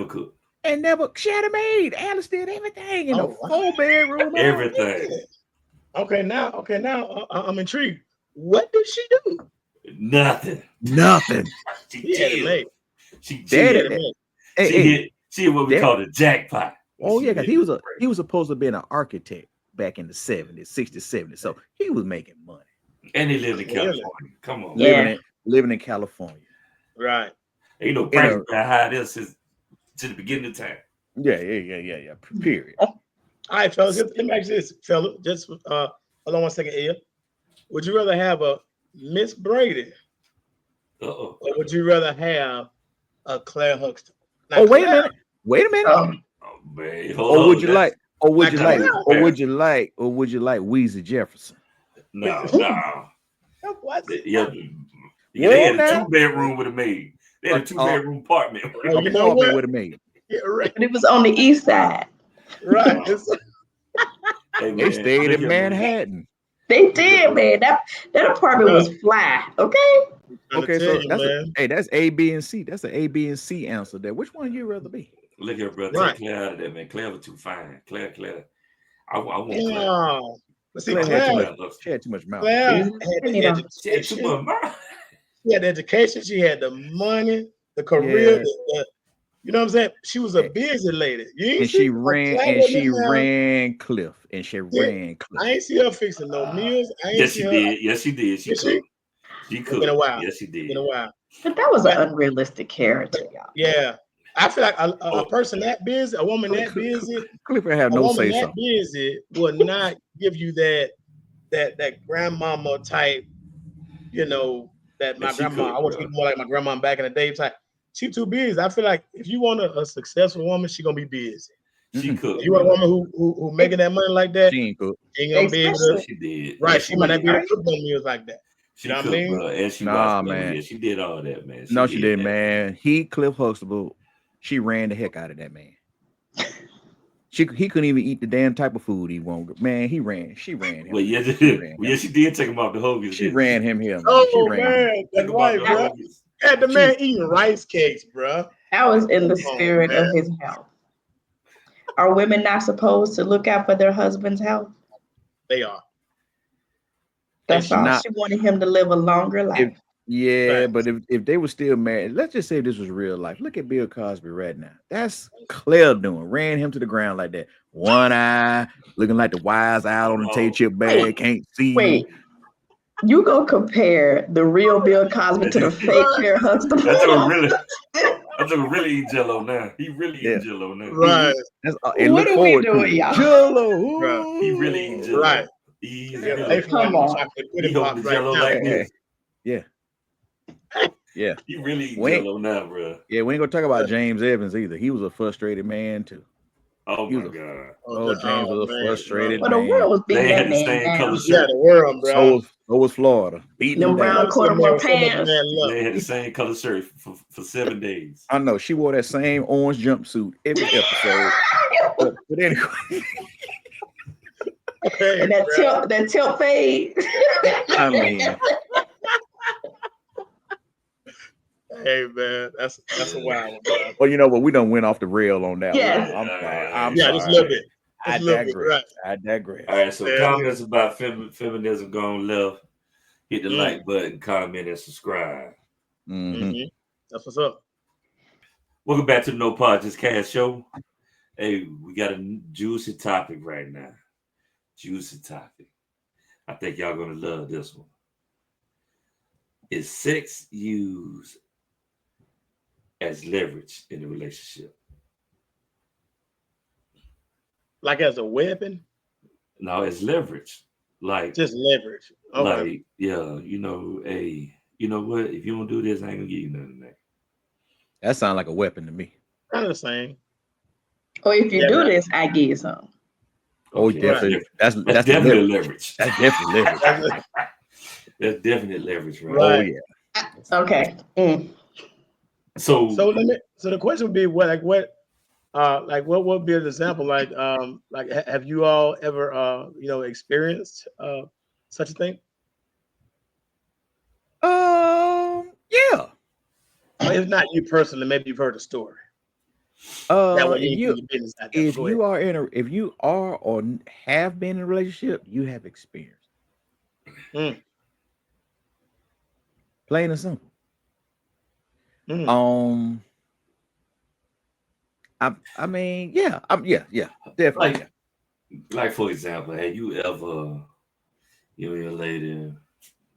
cooked. She had a maid. Alice did everything in a 4-bedroom house. Everything. Okay, now I'm intrigued. What did she do? Nothing. She had a maid. She hit what we call the jackpot. Oh yeah, because he was supposed to be an architect back in the 70s, 60s, 70s. So he was making money. And he lived in California. Come on. Living in California. Right. Ain't no price that high there since to the beginning of time. Yeah. Period. All right, fellas. Let me ask you this, fella. Just hold on one second here. Would you rather have a Miss Brady? Or would you rather have a Claire Huxtable? Now, wait a minute. Man, would you like Weezy Jefferson? No. What? Yeah, they had a 2-bedroom with a maid. They had a 2-bedroom apartment. You know what? With a maid. Yeah, right. But it was on the east side. Right. They stayed in Manhattan. They did, man. That apartment was fly. Okay. Okay, so that's A, B, and C. That's an A, B, and C answer there. Which one you rather be? Look here, brother. Take Claire out of that, man. Claire was too fine. Claire. I want Claire. But see, she had too much mouth. Claire had she had too much mouth. She had the education. She had the money, the career. You know what I'm saying? She was a busy lady. She ran Cliff. I ain't see her fixing no meals. Yes, she did. She cooked. She cooked. Been a while. Yes, she did. Been a while. But that was an unrealistic character, y'all. Yeah. I feel like a person that busy, a woman that busy, Clifford have no say so. That busy will not give you that grandmama type, that my grandma. I want to be more like my grandma back in the day type. She too busy. I feel like if you want a successful woman, she gonna be busy. She cooked. If you want a woman who making that money like that, she ain't cook. She ain't gonna be able to. She did. Right. She might not be able to cook no meals like that. She cooked, bro, and she man. Yeah, she did all that, man. She didn't, man. Cliff Huxtable, She ran the heck out of that man. He couldn't even eat the damn type of food he wanted. Man, she ran him. Well, yeah, She ran well, him. yeah, she did take him off the hoagies. She ran him here, man. She Oh ran him. man, that's Take him off right, the bro. hoagies. Had the man eating rice cakes, bro. That was in the Come on, spirit man. of his health. Are women not supposed to look out for their husband's health? They are. That's all. Not She wanted him to live a longer life. yeah, Facts. but if they were still married, let's just say this was real life. Look at Bill Cosby right now. That's Claire doing. Ran him to the ground like that. One eye, looking like the wise owl on the Oh, tape chip Wait, bag, can't see. wait. You go compare the real Bill Cosby to the fake Claire Huxtable. That joke really eat Jello now. He really Yeah. eat Jello now. Right, And What look are we forward to doing, it. y'all? Jello. bro. He really eat Jello. Right. He's Yeah, really. pay for one Come of them on. chocolate He pudding holding pops the right Jello now. like Hey, this. yeah. Yeah. He really eat We ain't, Jello now, bro. yeah, we ain't gonna talk about James Evans either. He was a frustrated man too. Oh He my was god. James was a man, frustrated Well, the man. world was beating They had that the man same color down. Yeah, shirt. the world, bro. So was Florida. Beating him Them brown down. This man corduroy with so much pants. man love. They had the same color shirt for 7 days. I know she wore that same orange jumpsuit every episode. But anyway, Hey, And that tilt fade. I mean, hey, man, that's a wild one, bro. well, you know what? We done went off the rail on that Yes. one. I'm sorry. I'm Yeah, sorry. just a little bit. I Just a little bit, digress. right? I digress. All right, so Yeah. comments about feminism gone left. Hit the Mm. like button, comment, and subscribe. Mhm. That's what's up. Welcome back to the No Podcast Cast Show. Hey, we got a juicy topic right now. Juicy topic. I think y'all gonna love this one. Is sex used as leverage in a relationship? Like as a weapon, No, it's leverage. Like, just leverage. Okay. like, yeah, hey, you know what? If you don't do this, I ain't gonna give you nothing back. That sounds like a weapon to me. Kind of the same. Or if you Yeah, do man. this, I give you some. Oh, Okay, definitely. That's That's the definitely leverage. leverage. That's definitely leverage. That's definitely leverage, right? Oh Right. yeah. Okay. So So the question would be what would be an example have you all ever experienced such a thing? Yeah. Or if not you personally, maybe you've heard a story. That way you ain't putting your business out there. If Go you ahead. if you are or have been in a relationship, you have experience. Mm. Plain and simple. Mm. I mean, yeah, definitely. like for example, have you ever, you and your lady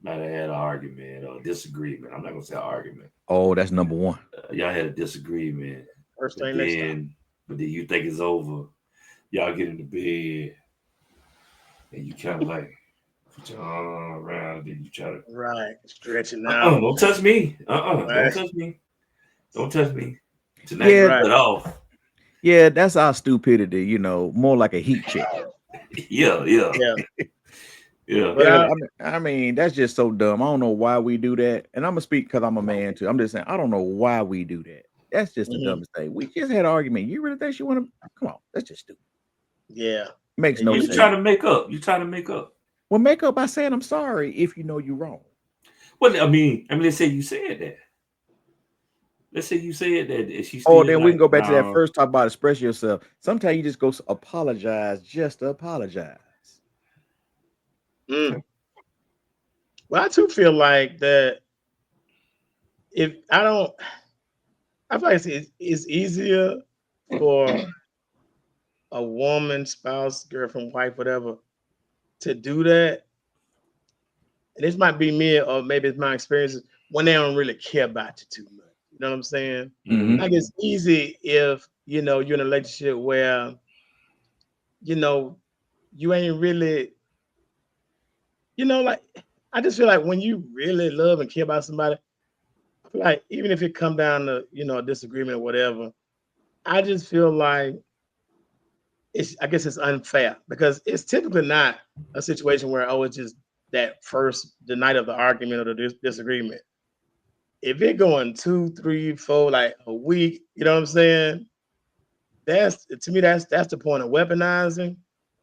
might have had an argument or disagreement? I'm not gonna say argument. Oh, that's number one. Y'all had a disagreement, First but thing next time. then you think it's over. Y'all get in the bed, and you kind of like put your arm around, and you try to. Right. Stretching out. Don't touch me. Right. Don't touch me. Don't touch me. Tonight, Yeah. cut off. Yeah, that's our stupidity, more like a heat check. Yeah. Yeah. Yeah, I mean, that's just so dumb. I don't know why we do that. And I'm gonna speak because I'm a man too. I'm just saying, I don't know why we do that. That's just the dumbest thing. We just had an argument. You really think she want to? Come on, that's just stupid. Yeah. Makes no You sense. trying to make up. You trying to make up. Well, make up by saying I'm sorry if you know you're wrong. Well, I mean, let's say you said that. Let's say you said that. And she Oh, still then we can go back to that no. first talk about express yourself. Sometimes you just go apologize just to apologize. Mm. Well, I too feel like that if I don't, I feel like it's easier for a woman, spouse, girlfriend, wife, whatever, to do that. And this might be me, or maybe it's my experiences when they don't really care about you too much. You know what I'm saying? Mhm. Like it's easy if you're in a relationship where you ain't really, like I just feel like when you really love and care about somebody, I feel like even if it come down to a disagreement or whatever, I just feel like I guess it's unfair because it's typically not a situation where it's just the night of the argument or the disagreement. if it going 2, 3, 4, like a week, you know what I'm saying? That's to me, that's the point of weaponizing,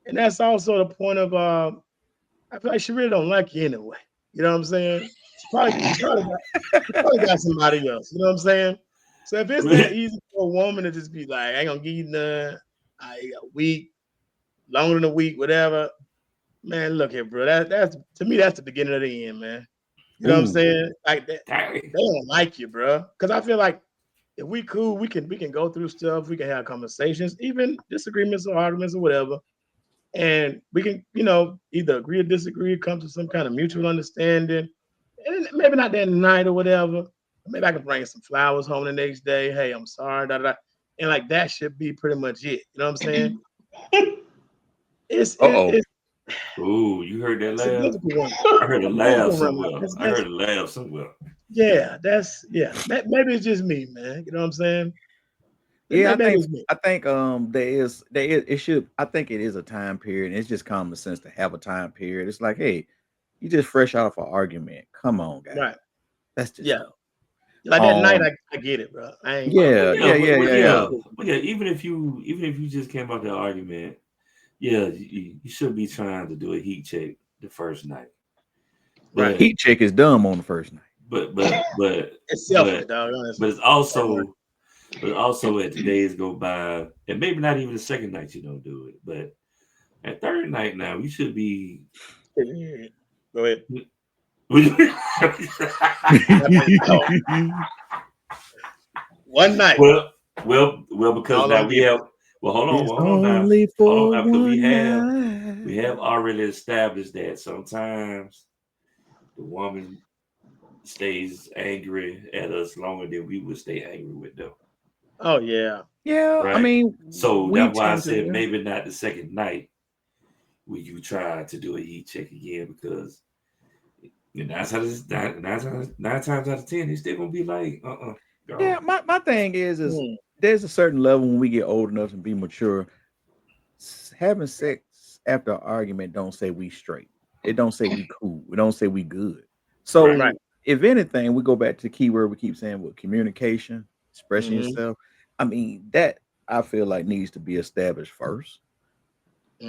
and that's also the point of I feel like she really don't like you anyway. You know what I'm saying? She probably got somebody else. You know what I'm saying? So if it's that easy for a woman to just be like, I ain't gonna give you none, a week, longer than a week, whatever. Man, look here, bro. That's to me, that's the beginning of the end, man. You know what I'm Ooh. saying? Like that, they don't like you, bro. Because I feel like if we cool, we can go through stuff, we can have conversations, even disagreements or arguments or whatever, and we can, either agree or disagree, come to some kind of mutual understanding, and maybe not that night or whatever. Maybe I can bring some flowers home the next day. Hey, I'm sorry, da, da, da. And like that should be pretty much it. You know what I'm saying? It's it, Uh-oh. it's Ooh, you heard that it's a laugh? difficult one. I heard a It's a laugh difficult one. somewhere. I heard a laugh somewhere. Yeah, maybe it's just me, man. You know what I'm saying? Yeah, Maybe it's me. I think there is it should I think it is a time period, and it's just common sense to have a time period. It's like, hey, you just fresh out of an argument. Come on, guys. Right. That's just Yeah. stuff. Like that night, Um I get it, bro. I ain't. yeah, Yeah, yeah. but yeah. Even if you just came out the argument, yeah, you should be trying to do a heat check the first night. Right. But Heat check is dumb on the first night. but It's selfish, dog. Honestly. it's also as the days go by, and maybe not even the second night you don't do it, but at third night now you should be. Go ahead. One night. well, because All now I'm we giving. have. Well, hold on, It's hold on now, only hold for on now, because one we night. have already established that sometimes the woman stays angry at us longer than we would stay angry with them. Oh yeah. Yeah, I Right. mean, So we that's why I tend to, said yeah. maybe not the second night when you try to do a heat check again, because nine times out of 10, they still gonna be like, Yeah, girl. my thing is Hmm. there's a certain level when we get old enough and be mature. Having sex after an argument don't say we straight. It don't say we cool. It don't say we good. Right. Right. So if anything, we go back to the key word we keep saying with communication, expressing Mm-hmm. yourself. I mean, that I feel like needs to be established first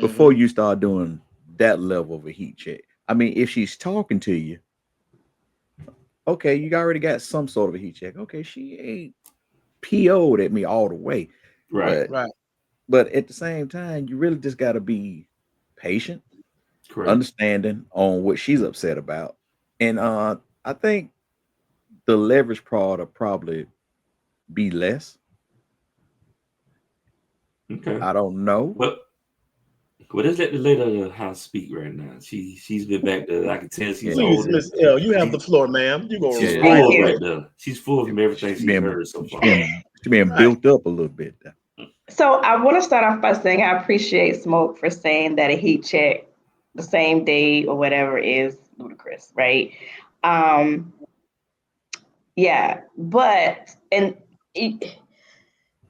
before Mm-hmm. you start doing that level of a heat check. I mean, if she's talking to you, okay, you already got some sort of a heat check. Okay, she ain't PO'd at me all the way. Right. But Right. but at the same time, you really just gotta be patient, Correct. understanding on what she's upset about. And I think the leverage part will probably be less. Okay. I don't know. Well, let's let the lady of the house speak right now. She's been back there. I can tell she's Yeah, Please, older. Miss L, you have the She floor, ma'am. You go she's yeah. right Thank full you. back there. She's full from everything She she's been heard so she far. been she been right. built up a little bit. So I want to start off by saying I appreciate Smoke for saying that a heat check the same day or whatever is ludicrous, right? Um, yeah, but it,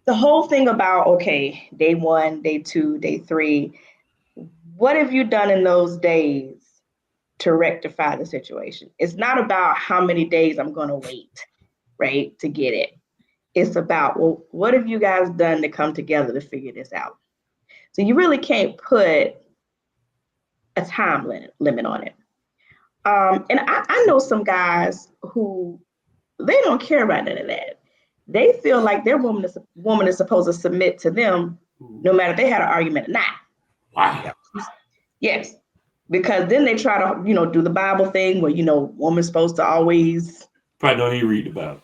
the whole thing about okay, day one, day two, day three, what have you done in those days to rectify the situation? It's not about how many days I'm going to wait, right, to get it. It's about, well, what have you guys done to come together to figure this out? So you really can't put a time limit on it. And I know some guys who they don't care about none of that. They feel like their woman is supposed to submit to them no matter if they had an argument or not. Wow. Yes. Because then they try to, do the Bible thing where, woman's supposed to always Probably don't even read about.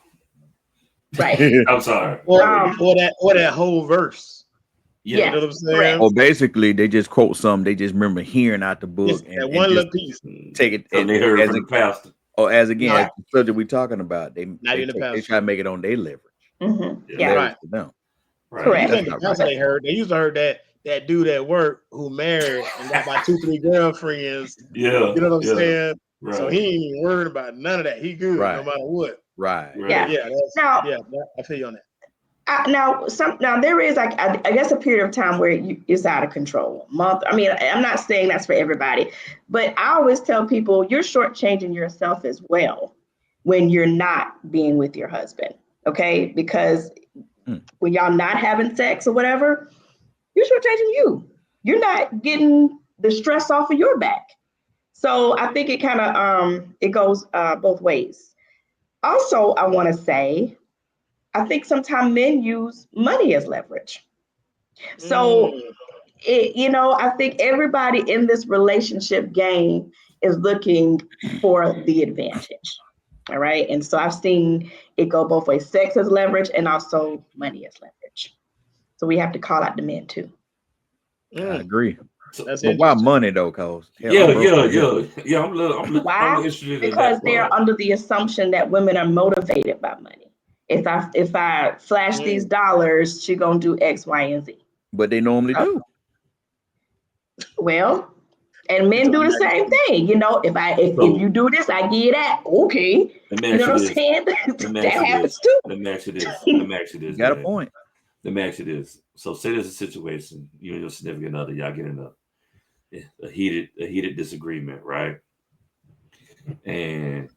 right. I'm sorry. Or Um, that whole verse. Yeah. You yeah, know what I'm saying? Or correct. basically they just quote something they just remember hearing out the book Just that and one just little piece. take it Something they heard as from a the pastor. or as again No, as the subject we're talking about. not even the They pastor. try to make it on their leverage. Yeah. Yeah, Leverage Right. to them. Right. These correct. That's ain't the not right. pastor they heard. They used to heard that dude at work who married and got about 2, 3 girlfriends. Yeah. You know what I'm Yeah. saying? So Right. he ain't even worried about none of that. He good no Right. matter what. Right. But Right. Yeah. yeah, Now, I feel you on that. now there is like I guess a period of time where it's out of control. Month. I mean, I'm not saying that's for everybody, but I always tell people you're shortchanging yourself as well when you're not being with your husband. Okay, because when y'all not having sex or whatever, you're shortchanging you. You're not getting the stress off of your back. So I think it kind of it goes both ways. Also, I want to say I think sometimes men use money as leverage. So I think everybody in this relationship game is looking for the advantage. All right. And so I've seen it go both ways, sex as leverage and also money as leverage. So we have to call out the men too. I agree. That's but why money though? Cause yeah. I'm Why? interested in Because that they're part. under the assumption that women are motivated by money. If I flash these dollars, she gonna do X, Y, and Z. But they normally do. Well, and men do the same thing. If you do this, I give you that. Okay. You know what I'm saying? That happens too. Let me ask you this. You got a point. Let me ask you this. So say there's a situation, you and your significant other, y'all get in a heated disagreement, right? And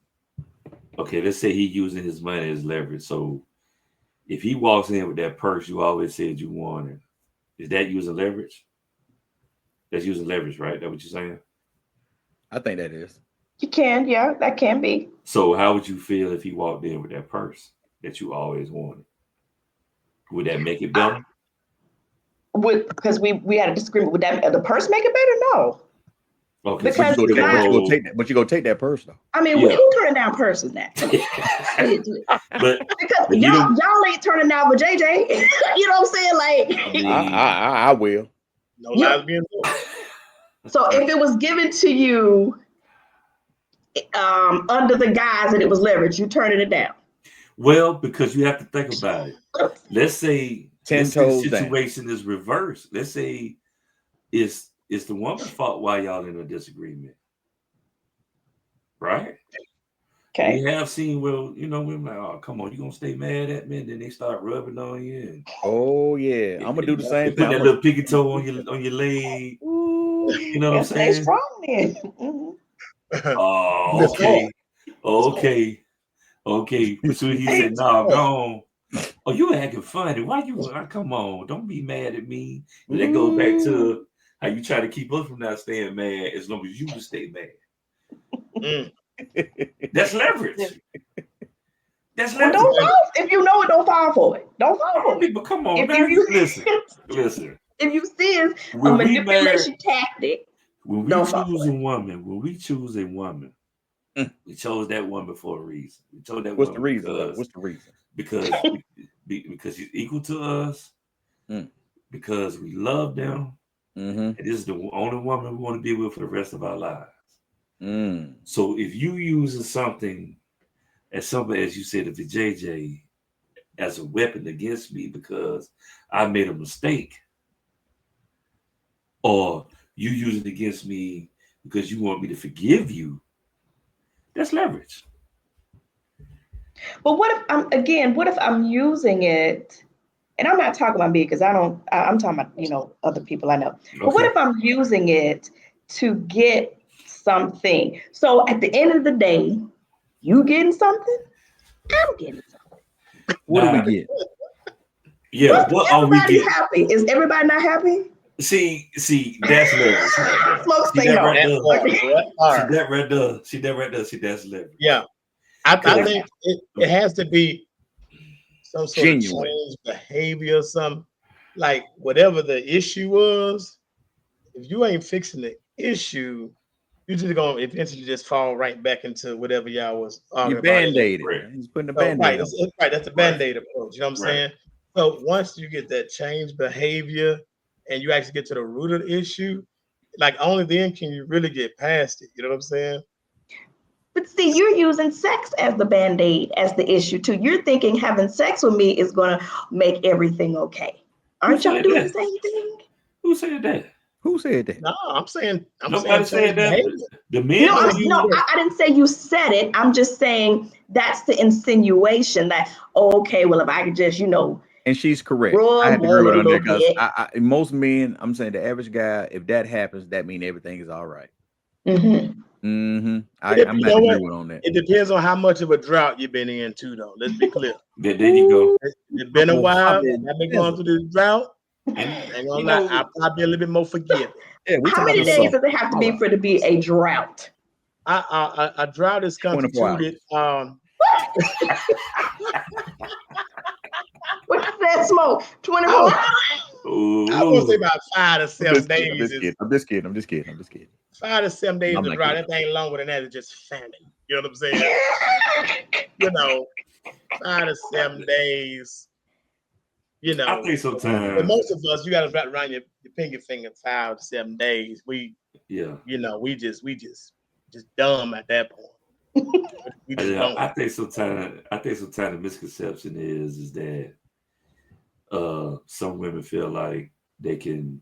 okay, let's say he using his money as leverage. So if he walks in with that purse you always said you wanted, is that using leverage? That's using leverage, right? That what you're saying? I think that is. You can, yeah, that can be. So how would you feel if he walked in with that purse that you always wanted? Would that make it better? Because we had a disagreement. Would that the purse make it better? No. Okay, because but you go take that purse though. I mean, who turning down purses now? but because y'all ain't turning down for JJ. You know what I'm saying? Like, I will. No lies being told. So if it was given to you under the guise that it was leverage, you turning it down. Well, because you have to think about it. Let's say the situation is reversed. Let's say it's the woman's fault why y'all in a disagreement, right? Okay. We have seen women like, oh, come on, you gonna stay mad at me? And then they start rubbing on you. And, oh yeah, I'm gonna do the same thing. Put that little pinky toe on your leg. Ooh, you know what I'm saying? Stay strong then. Mm-hmm. Oh, okay. But so he said, "No, go on. Oh, you acting funny. Why you? Come on, don't be mad at me." And that goes back to how you try to keep us from not staying mad as long as you just stay mad. That's leverage. That's leverage. Well, don't fall. If you know it, don't fall for it. Don't fall for it. But come on, listen. If you see it's a manipulation tactic, when we choose a woman, we chose that woman for a reason. We chose that What's woman the reason? What's the reason? Because she's equal to us. Because we love them. And this is the only woman we want to be with for the rest of our lives. So if you using something as you said, if it's JJ as a weapon against me because I made a mistake, or you use it against me because you want me to forgive you, that's leverage. But what if I'm using it, and I'm not talking about me because I'm talking about, other people I know. Okay. But what if I'm using it to get something? So at the end of the day, you getting something, I'm getting something. What do we get? Yeah, what are we getting? Happy? Is everybody not happy? See, that's leverage. Smoke say no. See that right there. See, that's leverage. Yeah. I think it has to be some sort of change behavior, some like whatever the issue was. If you ain't fixing the issue, you're just gonna eventually just fall right back into whatever y'all was you band-aid it. He's putting a band-aid on. Right, that's a band-aid approach. You know what I'm saying? So once you get that change behavior and you actually get to the root of the issue, like only then can you really get past it. You know what I'm saying? But see, you're using sex as the band-aid, as the issue too. You're thinking having sex with me is going to make everything okay. Aren't y'all doing the same thing? Who said that? Who said that? No, I'm saying nobody said that. The men. No, I didn't say you said it. I'm just saying that's the insinuation that, okay, well, if I could just, And she's correct. I have to agree with her there because most men, I'm saying the average guy, if that happens, that means everything is all right. I'm You not know what? agree with on that. It depends on how much of a drought you've been in too, though. Let's be clear. There you go. It's been a while. Harvest I've been going desert. through this drought. And I ain't you gonna lie, know, I'll probably be a little bit more forgiving. Yeah, we How talking many about days the does it have to be for it to be a drought? A drought is 24 hours. constituted. What is that smoke? 24 I, hours? I want to say ooh, about 5 to 7 days. I'm just kidding. 5 to 7 days I'm of not drought. kidding. That ain't longer than that. It's just famine. You know what I'm saying? You know, 5 to 7 days. You I know, think for sometimes, most of us, you got to wrap around your pinky finger 5 to 7 days. yeah, We just dumb at that point. We just yeah. don't. I think sometimes the misconception is that some women feel like they can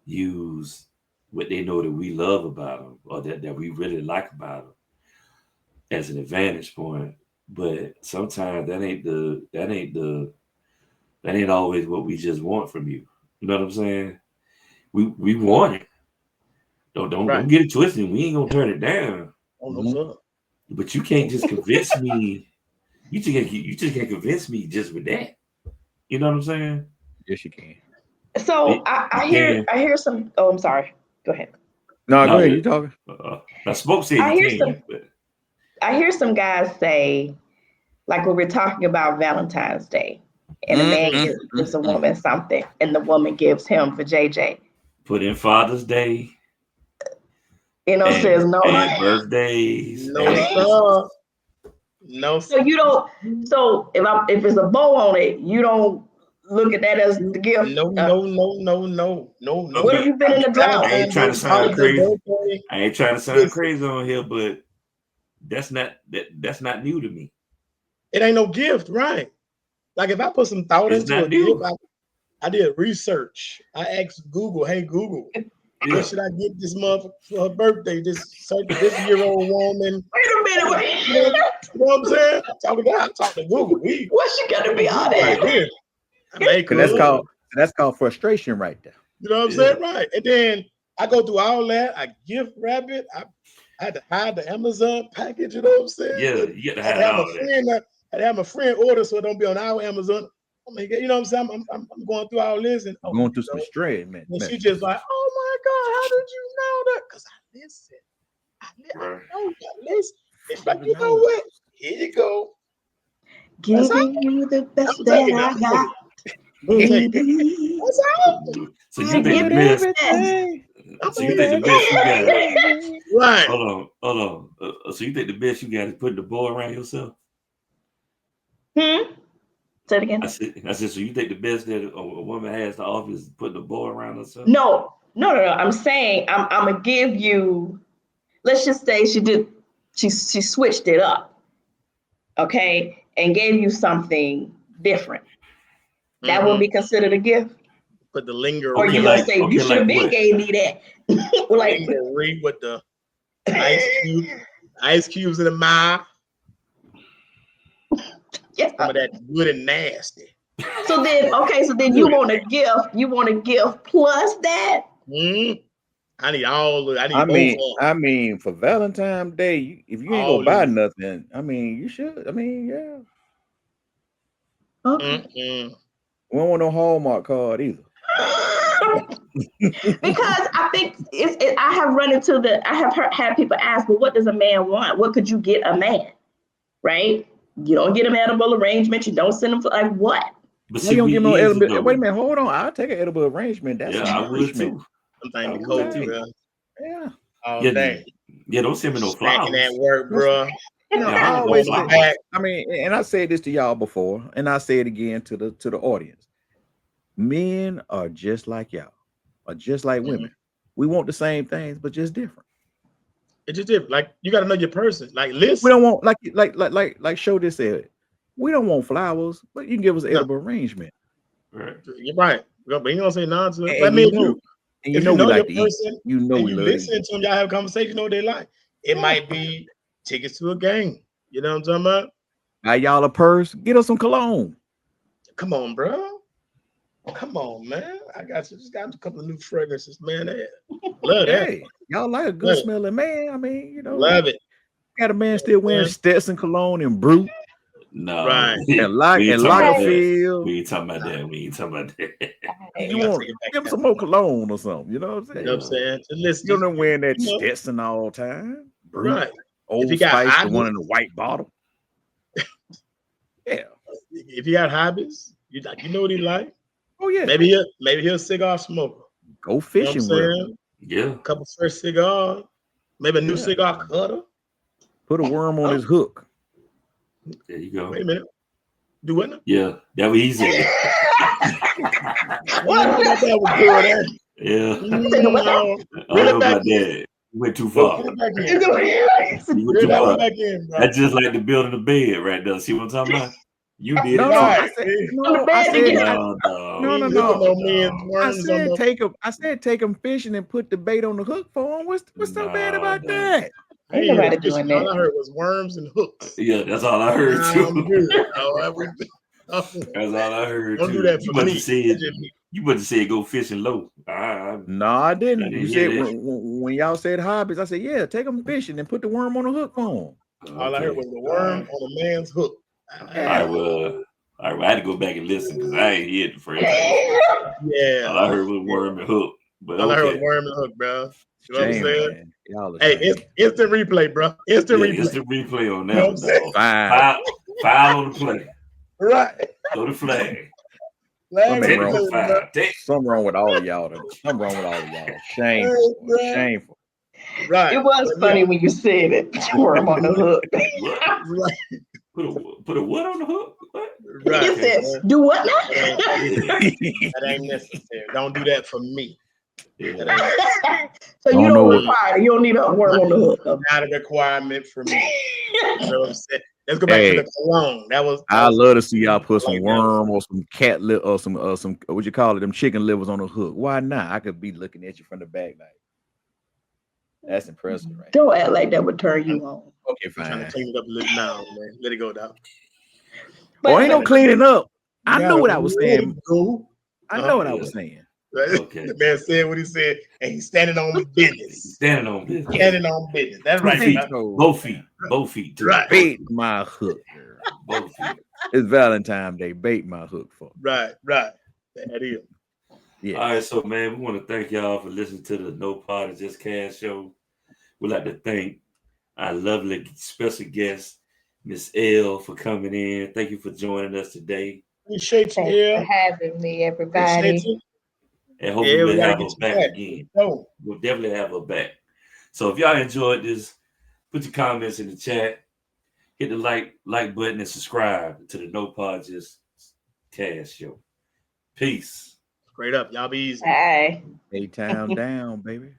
use what they know that we love about them or that we really like about them as an advantage point. But sometimes that ain't always what we just want from you. You know what I'm saying? We want it. Don't Right. get it twisted. We ain't gonna turn it down. Oh, no, sir. But you can't just convince me. You just can't convince me just with that. You know what I'm saying? Yes, you can. So You can. I hear some. Oh, I'm sorry. Go ahead. No, go No, ahead. You talking? now Smoke said I you hear can, some. but I hear some guys say, like when we're talking about Valentine's Day, and a man Mm. gives a woman something, and the woman gives him for JJ. put in Father's Day Says no. and birthdays No, and Christmas. sir. No, So sir. you don't. So if it's a bow on it, you don't look at that as the gift. No, no, no, no, no, no, What no. if you've been in a drought? I ain't Valentine's trying Day, to sound Father's Day, crazy. birthday. I ain't trying to sound Listen, crazy on here, but that's not new to me. it ain't no gift, right? Like if I put some thought It's into not a gift, new. I did research. I asked Google, "Hey Google, what Yeah. should I get this month for her birthday? This year-old woman." Wait a minute. You know, you know what I'm saying? I'm talking to Google. What's she gonna be on Google right it? there. I make Cause her. that's called frustration right there. You know what I'm Yeah. saying? Right. And then I go through all that. I gift wrap it. I had to hide the Amazon package. You know what I'm saying? Yeah, And you get to I had to hide have my all that. friend. I had to have my friend order so it don't be on our Amazon. Oh my God, you know what I'm saying? I'm going through all this and oh, Going through some stress, man. and she just like, oh my God, how did you know that? Because I listen. I Right. know I listen. It's like, you know what? Here you go. That's all. Giving you the best I'm that taking it. I I'm got, taking it. I'm taking it. baby. That's all. So I you think give the you best? the best. I'm So gonna you think the let best you got? it. Right. Hold on. So you think the best you got is putting the bow around yourself? Say it again. I said. So you think the best that a woman has to offer is putting the bow around herself? No. I'm saying I'm gonna give you. Let's just say she switched it up, okay, and gave you something different. That would Mm-hmm. be considered a gift, Put the or Okay, you lingerie, gonna like say you should have been what? gave me that? Like, lingerie with the ice cubes in the mouth. yeah. Some of that good and nasty. So then, okay, so then you Good. want a gift. You want a gift plus that. Mm-hmm. I need all. I I need both of mean, them. I mean, for Valentine's Day, if you ain't All gonna buy in. nothing, I mean, you should. I mean, yeah. Okay. Mm-mm. We don't want no Hallmark card either. Because I think I have run into I have had people ask, well, what does a man want? What could you get a man? Right? You don't get him edible arrangement. You don't send him for like what? But Why you see, don't we give no easy edible? Wait a though. minute, hold on. I'll take an edible arrangement. That's Yeah, some I would nourishment. too. I'm I thinking would cold, Okay. too. bro. Yeah. All Yeah, day. yeah. Don't send me no Snacking at flowers. work, That's, bro. you know, Yeah, I I don't want no On always my say. flowers. back. I mean, and I said this to y'all before, and I say it again to the audience. Men are just like y'all, are just like Mhm. women. We want the same things, but just different. It's just different. Like you got to know your person. Like We listen. don't want like show this said. We don't want flowers, but you can give us No, edible arrangement. Right. you're right. But you don't say nonsense. And, But I and mean, you know, and you if you know we know your like to eat. person You know and we you love to eat. listen to them, y'all have a conversation. You know what they like. It Yeah. might be tickets to a game. You know what I'm talking about? Buy y'all a purse, get us some cologne. Come on, bro. Come on, man. I got just got a couple of new fragrances, man. Love that. Hey. Y'all like a good smelling man. I mean, you know, Love it. got a man still wearing Stetson cologne and Brute. No, Right. And we ain't talking about that. Lagerfield. We ain't talking about that. We ain't talking about that. You want to give him some more cologne or something? You know what I'm saying? You know what I'm saying? Just listen, You don't wearing that you know. Stetson all the time. Brute, Right. Old you got Spice, the hobbies- one in the white bottle. Yeah. If you got hobbies, you know what he like. Oh yeah. Maybe he'll a cigar smoker. Go fishing You know what I'm with saying? him. Yeah. A couple fresh cigars, maybe a new cigar cutter. Put a worm on his hook. There you go. Wait a minute. Do what now? Yeah, that was easy. That was good, eh? Yeah. No. I don't know about that. You went too far. Put it back in. You went Reel too that far. one back in, bro. That's just like the building a bed right there. See what I'm talking about? You did No, it. no, Right. I said, On the bed together. I said take him fishing and put the bait on the hook for him. What's so bad about that? Ain't nobody doing that. All I heard was worms and hooks. Yeah, that's all I heard too. I'm good. That's all I heard Don't too. do that You for must me. have said you must have said go fishing low. No, I didn't. I didn't You hear said that. when y'all said hobbies, I said, yeah, take them fishing and put the worm on the hook for him. All I heard was the worm on a man's hook. All right, well, I had to go back and listen because I ain't hear it the first time. Yeah. All I heard was worm and hook. But All I heard was okay. worm and hook, bro. You know what I'm Shame, saying? man. Y'all are Hey, shame. instant replay, bro. Instant Yeah, replay. instant replay on You know that what I'm saying? one. Foul on the play. Right. Throw the flag. Something wrong. Technical foul. Something wrong with all of y'all. Something wrong with all of y'all. Shameful. Shameful. Right. It was funny when you said it. Worm on the hook. What? Right. Put a what on the hook? What? Right. He said, do what now? That ain't necessary. Don't do that for me. Yeah. So you don't require it. You don't need a worm on the hook. Not a requirement for me. You know what I'm saying? Let's go back to the cologne. I love to see y'all put some worm or some cat lip or some what you call it, them chicken livers on the hook. Why not? I could be looking at you from the back like that's impressive, right? Don't act like that would turn you on. Okay, fine. I'm trying to clean it up a little now, man. Let it go down. Ain't no cleaning up. I know what I was saying. I know what I Uh-huh. was saying. Right? Okay. The man said what he said, and he's standing on business. Standing on business. Standing on business. That's right. Both feet. Both feet. Too. Right. Bait my hook. Both feet. It's Valentine's Day. Bait my hook for. Right. Right. That is. Yeah. All right, so man, we want to thank y'all for listening to the No Party Just Cash show. We'd like to thank our lovely special guest, Miss L, for coming in. Thank you for joining us today. Appreciate you, Thanks for having me, everybody. And hopefully we'll have her back again. We'll definitely have her back. So if y'all enjoyed this, put your comments in the chat, hit the like button, and subscribe to the No Party Just Cash show. Peace. Straight up. Y'all be easy. Bye. A-Town down, baby.